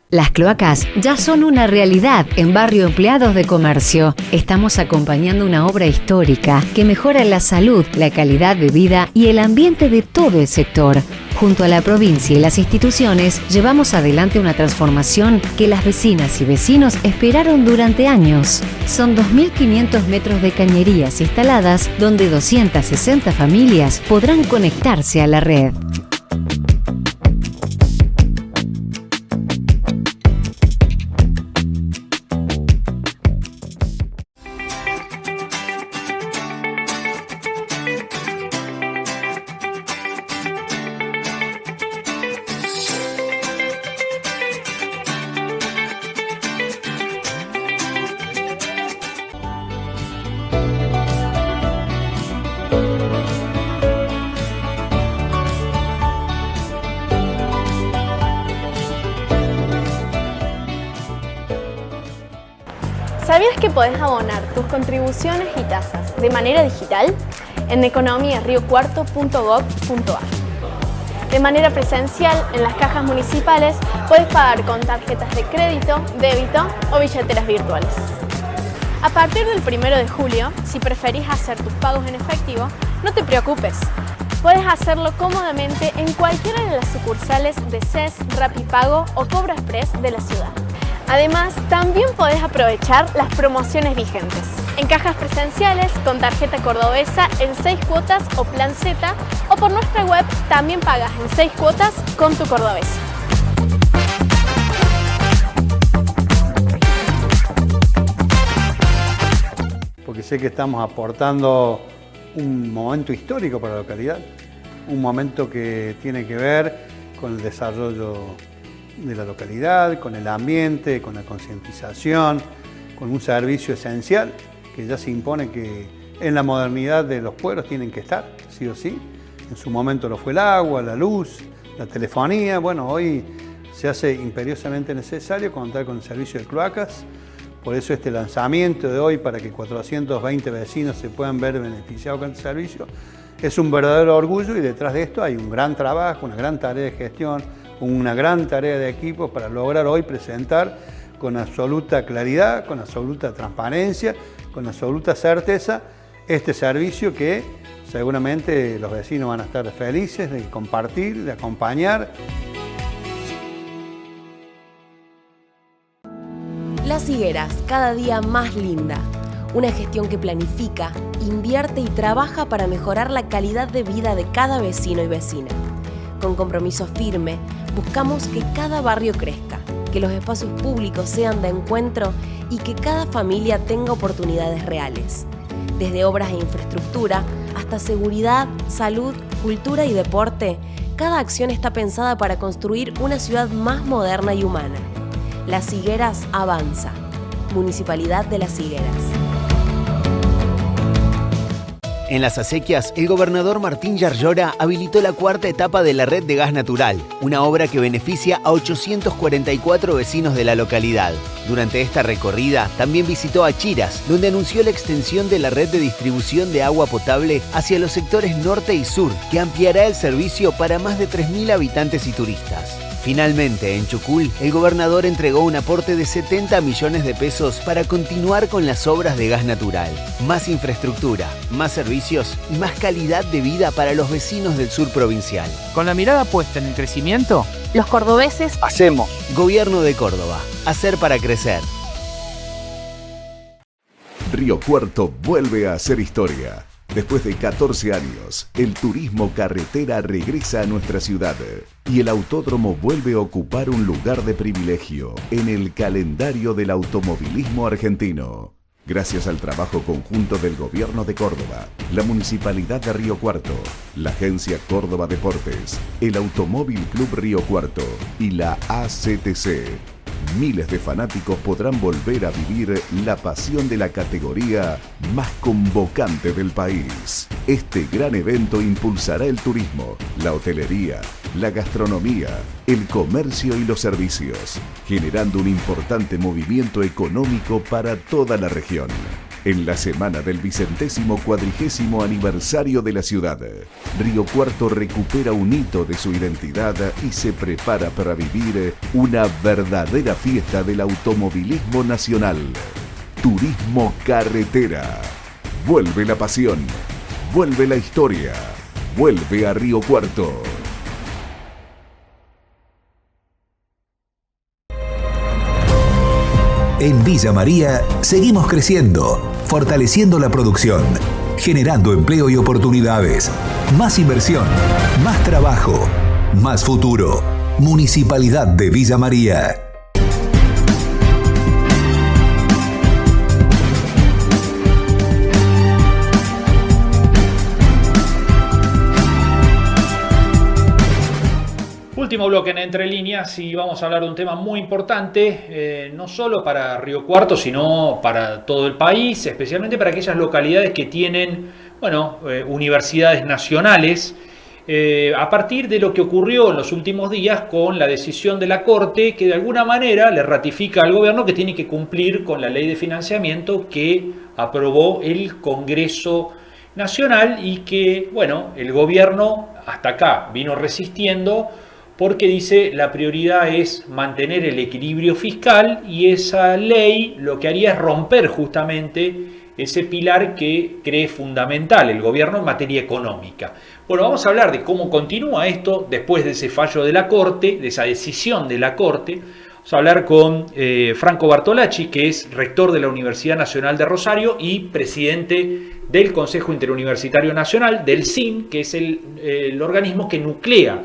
Las cloacas ya son una realidad en Barrio Empleados de Comercio. Estamos acompañando una obra histórica que mejora la salud, la calidad de vida y el ambiente de todo el sector. Junto a la provincia y las instituciones, llevamos adelante una transformación que las vecinas y vecinos esperaron durante años. Son 2.500 metros de cañerías instaladas, donde 260 familias podrán conectarse a la red. ¿Sabías que podés abonar tus contribuciones y tasas de manera digital en economiariocuarto.gov.ar? De manera presencial, en las cajas municipales, puedes pagar con tarjetas de crédito, débito o billeteras virtuales. A partir del 1 de julio, si preferís hacer tus pagos en efectivo, no te preocupes. Puedes hacerlo cómodamente en cualquiera de las sucursales de CES, Rapipago o Cobro Express de la ciudad. Además, también podés aprovechar las promociones vigentes. En cajas presenciales, con tarjeta cordobesa en 6 cuotas o plan Z, o por nuestra web también pagas en 6 cuotas con tu cordobesa. Porque sé que estamos aportando un momento histórico para la localidad, un momento que tiene que ver con el desarrollo de la localidad, con el ambiente, con la concientización, con un servicio esencial que ya se impone que en la modernidad de los pueblos tienen que estar, sí o sí. En su momento lo fue el agua, la luz, la telefonía. Bueno, hoy se hace imperiosamente necesario contar con el servicio de cloacas. Por eso este lanzamiento de hoy para que 420 vecinos se puedan ver beneficiados con este servicio es un verdadero orgullo, y detrás de esto hay un gran trabajo, una gran tarea de gestión, una gran tarea de equipo para lograr hoy presentar con absoluta claridad, con absoluta transparencia, con absoluta certeza este servicio que seguramente los vecinos van a estar felices de compartir, de acompañar. Las Higueras, cada día más linda. Una gestión que planifica, invierte y trabaja para mejorar la calidad de vida de cada vecino y vecina. Con compromiso firme, buscamos que cada barrio crezca, que los espacios públicos sean de encuentro y que cada familia tenga oportunidades reales. Desde obras e infraestructura hasta seguridad, salud, cultura y deporte, cada acción está pensada para construir una ciudad más moderna y humana. Las Higueras avanza. Municipalidad de Las Higueras. En Las Acequias, el gobernador Martín Yarlora habilitó la cuarta etapa de la Red de Gas Natural, una obra que beneficia a 844 vecinos de la localidad. Durante esta recorrida, también visitó a Chiras, donde anunció la extensión de la red de distribución de agua potable hacia los sectores norte y sur, que ampliará el servicio para más de 3.000 habitantes y turistas. Finalmente, en Chucul, el gobernador entregó un aporte de 70 millones de pesos para continuar con las obras de gas natural. Más infraestructura, más servicios y más calidad de vida para los vecinos del sur provincial. Con la mirada puesta en el crecimiento, los cordobeses hacemos. Gobierno de Córdoba. Hacer para crecer. Río Cuarto vuelve a hacer historia. Después de 14 años, el turismo carretera regresa a nuestra ciudad y el autódromo vuelve a ocupar un lugar de privilegio en el calendario del automovilismo argentino. Gracias al trabajo conjunto del Gobierno de Córdoba, la Municipalidad de Río Cuarto, la Agencia Córdoba Deportes, el Automóvil Club Río Cuarto y la ACTC, miles de fanáticos podrán volver a vivir la pasión de la categoría más convocante del país. Este gran evento impulsará el turismo, la hotelería, la gastronomía, el comercio y los servicios, generando un importante movimiento económico para toda la región. En la semana del 140º aniversario de la ciudad, Río Cuarto recupera un hito de su identidad y se prepara para vivir una verdadera fiesta del automovilismo nacional. Turismo carretera. Vuelve la pasión, vuelve la historia, vuelve a Río Cuarto. En Villa María seguimos creciendo, fortaleciendo la producción, generando empleo y oportunidades, más inversión, más trabajo, más futuro. Municipalidad de Villa María. Último bloque en Entre Líneas y vamos a hablar de un tema muy importante, no solo para Río Cuarto, sino para todo el país, especialmente para aquellas localidades que tienen, universidades nacionales, a partir de lo que ocurrió en los últimos días con la decisión de la Corte, que de alguna manera le ratifica al gobierno que tiene que cumplir con la ley de financiamiento que aprobó el Congreso Nacional y que, el gobierno hasta acá vino resistiendo, porque dice la prioridad es mantener el equilibrio fiscal y esa ley lo que haría es romper justamente ese pilar que cree fundamental el gobierno en materia económica. Bueno, vamos a hablar de cómo continúa esto después de ese fallo de la Corte, de esa decisión de la Corte. Vamos a hablar con Franco Bartolacci, que es rector de la Universidad Nacional de Rosario y presidente del Consejo Interuniversitario Nacional, del CIN, que es el organismo que nuclea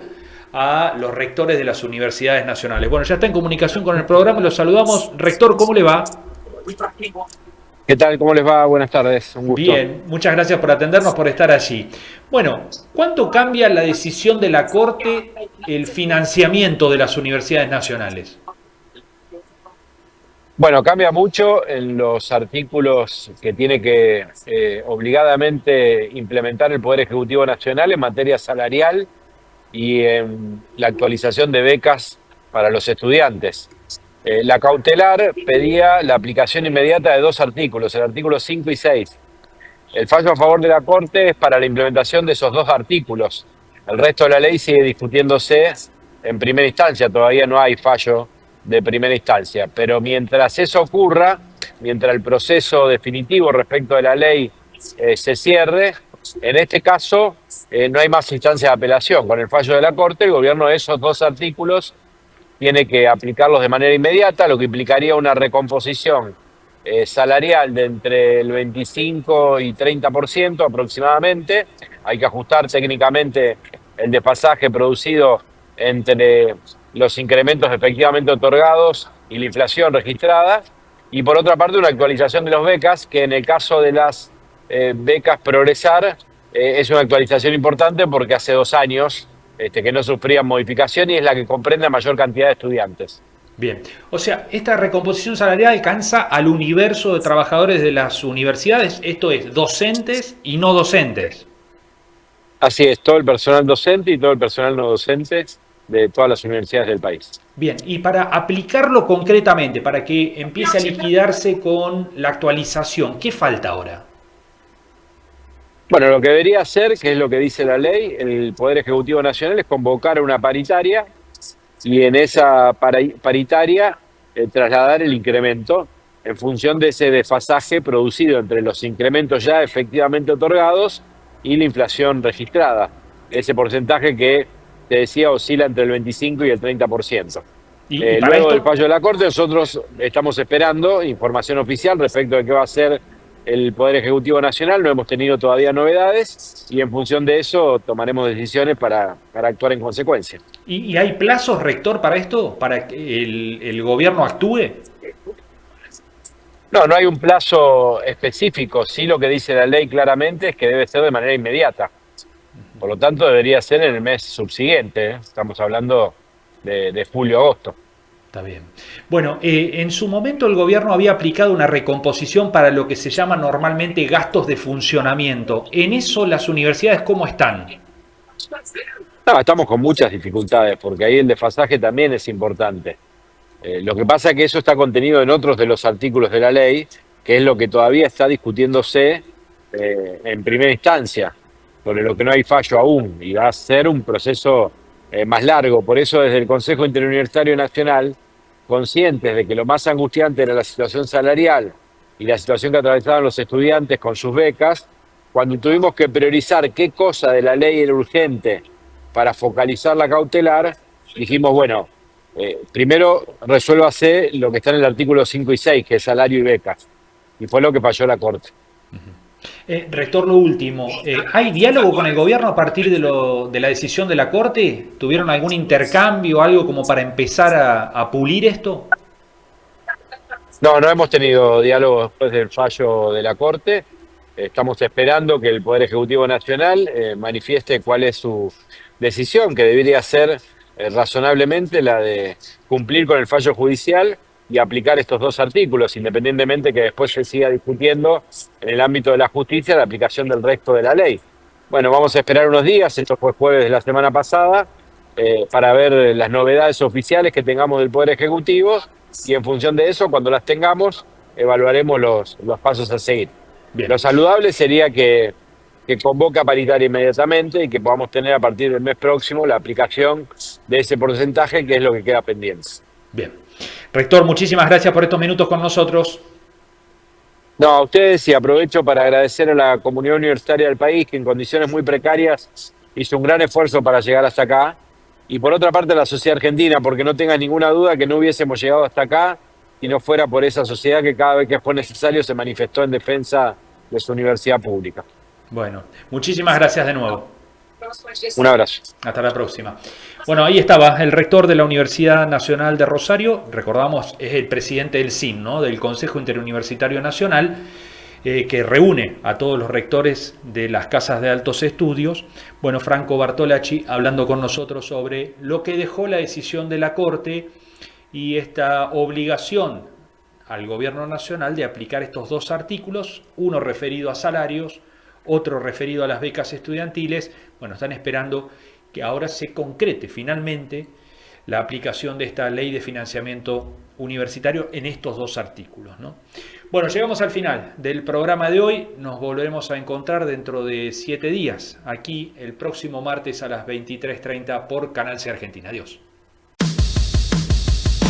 a los rectores de las universidades nacionales. Bueno, ya está en comunicación con el programa, los saludamos. Rector, ¿cómo le va? ¿Qué tal? ¿Cómo les va? Buenas tardes, un gusto. Bien, muchas gracias por atendernos, por estar allí. Bueno, ¿cuánto cambia la decisión de la Corte el financiamiento de las universidades nacionales? Bueno, cambia mucho en los artículos que tiene que obligadamente implementar el Poder Ejecutivo Nacional en materia salarial y en la actualización de becas para los estudiantes. La cautelar pedía la aplicación inmediata de 2 artículos, el artículo 5 y 6. El fallo a favor de la Corte es para la implementación de esos 2 artículos. El resto de la ley sigue discutiéndose en primera instancia, todavía no hay fallo de primera instancia. Pero mientras eso ocurra, mientras el proceso definitivo respecto de la ley se cierre, en este caso no hay más instancia de apelación. Con el fallo de la Corte, el gobierno de esos 2 artículos tiene que aplicarlos de manera inmediata, lo que implicaría una recomposición salarial de entre el 25 y 30% aproximadamente. Hay que ajustar técnicamente el desfasaje producido entre los incrementos efectivamente otorgados y la inflación registrada. Y por otra parte, una actualización de las becas, que en el caso de las becas Progresar es una actualización importante porque hace 2 años que no sufrían modificación y es la que comprende a mayor cantidad de estudiantes. Bien, o sea, esta recomposición salarial alcanza al universo de trabajadores de las universidades, esto es, docentes y no docentes. Así es, todo el personal docente y todo el personal no docente de todas las universidades del país. Bien, y para aplicarlo concretamente, para que empiece a liquidarse con la actualización, ¿qué falta ahora? Bueno, lo que debería hacer, que es lo que dice la ley, el Poder Ejecutivo Nacional es convocar una paritaria y en esa paritaria trasladar el incremento en función de ese desfasaje producido entre los incrementos ya efectivamente otorgados y la inflación registrada. Ese porcentaje que te decía oscila entre el 25 y el 30%. Luego del fallo de la Corte, nosotros estamos esperando información oficial respecto de qué va a ser el Poder Ejecutivo Nacional. No hemos tenido todavía novedades y en función de eso tomaremos decisiones para actuar en consecuencia. ¿Y hay plazos, rector, para esto? ¿Para que el gobierno actúe? No hay un plazo específico. Sí, lo que dice la ley claramente es que debe ser de manera inmediata. Por lo tanto, debería ser en el mes subsiguiente. Estamos hablando de julio-agosto. Está bien. Bueno, en su momento el gobierno había aplicado una recomposición para lo que se llama normalmente gastos de funcionamiento. ¿En eso las universidades cómo están? No, estamos con muchas dificultades porque ahí el desfasaje también es importante. Lo que pasa es que eso está contenido en otros de los artículos de la ley, que es lo que todavía está discutiéndose en primera instancia, sobre lo que no hay fallo aún, y va a ser un proceso más largo. Por eso desde el Consejo Interuniversitario Nacional, conscientes de que lo más angustiante era la situación salarial y la situación que atravesaban los estudiantes con sus becas, cuando tuvimos que priorizar qué cosa de la ley era urgente para focalizar la cautelar, dijimos, bueno, primero resuélvase lo que está en el artículo 5 y 6, que es salario y becas, y fue lo que falló la Corte. Rector, lo último, ¿hay diálogo con el gobierno a partir de la decisión de la Corte? ¿Tuvieron algún intercambio, algo como para empezar a pulir esto? No hemos tenido diálogo después del fallo de la Corte. Estamos esperando que el Poder Ejecutivo Nacional manifieste cuál es su decisión, que debería ser razonablemente la de cumplir con el fallo judicial y aplicar estos 2 artículos, independientemente que después se siga discutiendo en el ámbito de la justicia la aplicación del resto de la ley. Bueno, vamos a esperar unos días, esto fue jueves de la semana pasada, para ver las novedades oficiales que tengamos del Poder Ejecutivo y en función de eso, cuando las tengamos, evaluaremos los pasos a seguir. Bien. Lo saludable sería que convoque a paritaria inmediatamente y que podamos tener a partir del mes próximo la aplicación de ese porcentaje, que es lo que queda pendiente. Bien. Rector, muchísimas gracias por estos minutos con nosotros. No, a ustedes, y aprovecho para agradecer a la comunidad universitaria del país, que en condiciones muy precarias hizo un gran esfuerzo para llegar hasta acá. Y por otra parte a la sociedad argentina, porque no tengas ninguna duda que no hubiésemos llegado hasta acá si no fuera por esa sociedad que cada vez que fue necesario se manifestó en defensa de su universidad pública. Bueno, muchísimas gracias de nuevo. Un abrazo. Hasta la próxima. Bueno, ahí estaba el rector de la Universidad Nacional de Rosario, recordamos, es el presidente del CIN, ¿no? Del Consejo Interuniversitario Nacional, que reúne a todos los rectores de las casas de altos estudios. Bueno, Franco Bartolacci hablando con nosotros sobre lo que dejó la decisión de la Corte y esta obligación al gobierno nacional de aplicar estos dos artículos, uno referido a salarios, otro referido a las becas estudiantiles. Bueno, están esperando que ahora se concrete finalmente la aplicación de esta ley de financiamiento universitario en estos dos artículos, ¿no? Bueno, llegamos al final del programa de hoy. Nos volveremos a encontrar dentro de 7 días, aquí el próximo martes a las 23:30 por Canal C Argentina. Adiós.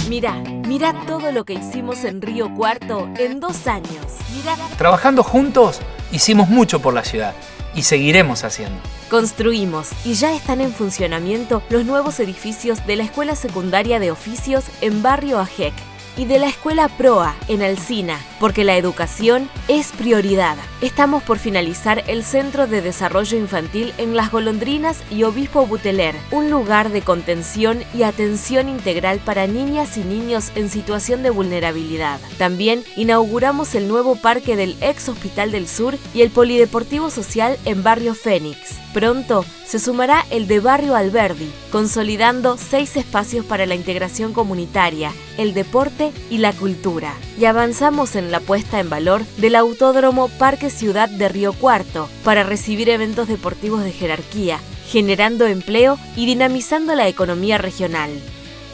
Mirá todo lo que hicimos en Río Cuarto en 2 años. Mirá. Trabajando juntos, hicimos mucho por la ciudad y seguiremos haciendo. Construimos y ya están en funcionamiento los nuevos edificios de la Escuela Secundaria de Oficios en Barrio Ajec y de la Escuela Proa en Alsina, porque la educación es prioridad. Estamos por finalizar el Centro de Desarrollo Infantil en Las Golondrinas y Obispo Buteler, un lugar de contención y atención integral para niñas y niños en situación de vulnerabilidad. También inauguramos el nuevo parque del ex Hospital del Sur y el Polideportivo Social en Barrio Fénix. Pronto se sumará el de Barrio Alberdi, consolidando 6 espacios para la integración comunitaria, el deporte y la cultura. Y avanzamos en la puesta en valor del Autódromo Parque Ciudad de Río Cuarto para recibir eventos deportivos de jerarquía, generando empleo y dinamizando la economía regional.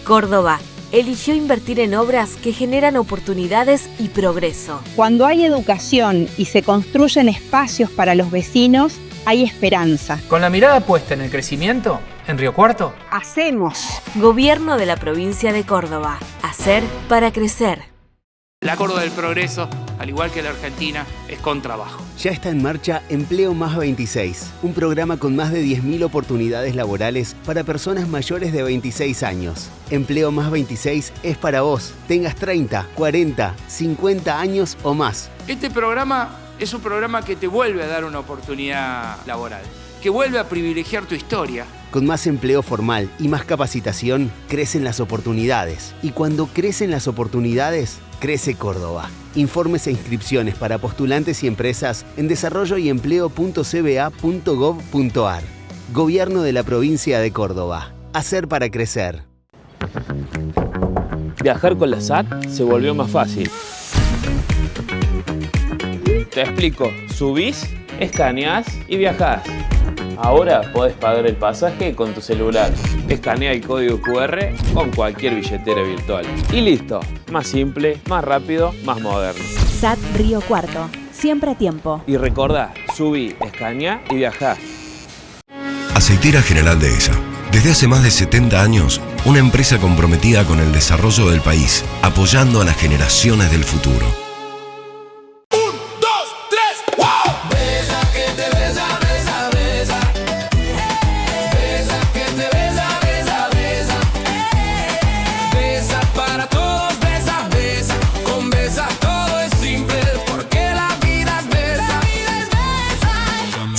Córdoba eligió invertir en obras que generan oportunidades y progreso. Cuando hay educación y se construyen espacios para los vecinos, hay esperanza. Con la mirada puesta en el crecimiento, en Río Cuarto, hacemos. Gobierno de la provincia de Córdoba. Hacer para crecer. La Córdoba del Progreso, al igual que la Argentina, es con trabajo. Ya está en marcha Empleo Más 26, un programa con más de 10.000 oportunidades laborales para personas mayores de 26 años. Empleo Más 26 es para vos, tengas 30, 40, 50 años o más. Este programa es un programa que te vuelve a dar una oportunidad laboral, que vuelve a privilegiar tu historia. Con más empleo formal y más capacitación, crecen las oportunidades. Y cuando crecen las oportunidades, crece Córdoba. Informes e inscripciones para postulantes y empresas en desarrolloyempleo.cba.gov.ar. Gobierno de la provincia de Córdoba. Hacer para crecer. Viajar con la SAT se volvió más fácil. Te explico, subís, escaneás y viajás. Ahora podés pagar el pasaje con tu celular. Escanea el código QR con cualquier billetera virtual. Y listo, más simple, más rápido, más moderno. SAT Río Cuarto, siempre a tiempo. Y recordá, subí, escanea y viajá. Aceitera General Dehesa. Desde hace más de 70 años, una empresa comprometida con el desarrollo del país, apoyando a las generaciones del futuro.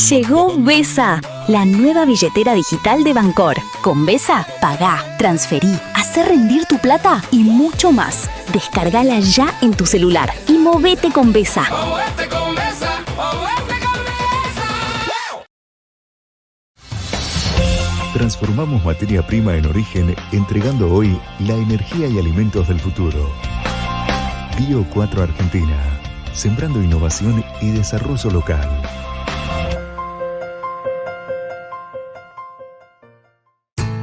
Llegó Besa, la nueva billetera digital de Bancor. Con Besa, pagá, transferí, hacé rendir tu plata y mucho más. Descargala ya en tu celular y movete con Besa. Transformamos materia prima en origen, entregando hoy la energía y alimentos del futuro. Bio 4 Argentina, sembrando innovación y desarrollo local.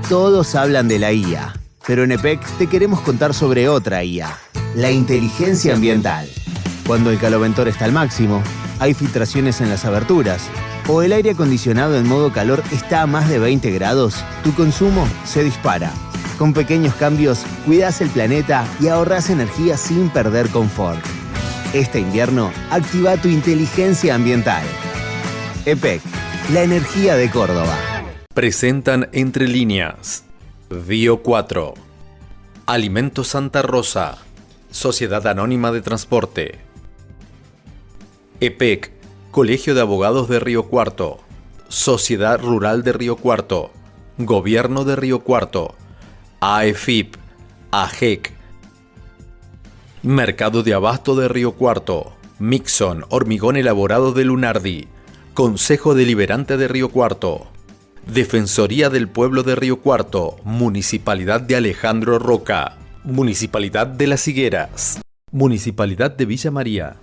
Todos hablan de la IA, pero en EPEC te queremos contar sobre otra IA, la inteligencia ambiental. Cuando el caloventor está al máximo, hay filtraciones en las aberturas, o el aire acondicionado en modo calor está a más de 20 grados, tu consumo se dispara. Con pequeños cambios, cuidás el planeta y ahorrás energía sin perder confort. Este invierno, activa tu inteligencia ambiental. EPEC, la energía de Córdoba. Presentan Entre Líneas, Bio 4, Alimentos Santa Rosa, Sociedad Anónima de Transporte, EPEC, Colegio de Abogados de Río Cuarto, Sociedad Rural de Río Cuarto, Gobierno de Río Cuarto, AEFIP, AGEC, Mercado de Abasto de Río Cuarto, Mixon, Hormigón Elaborado de Lunardi, Consejo Deliberante de Río Cuarto, Defensoría del Pueblo de Río Cuarto, Municipalidad de Alejandro Roca, Municipalidad de Las Higueras, Municipalidad de Villa María.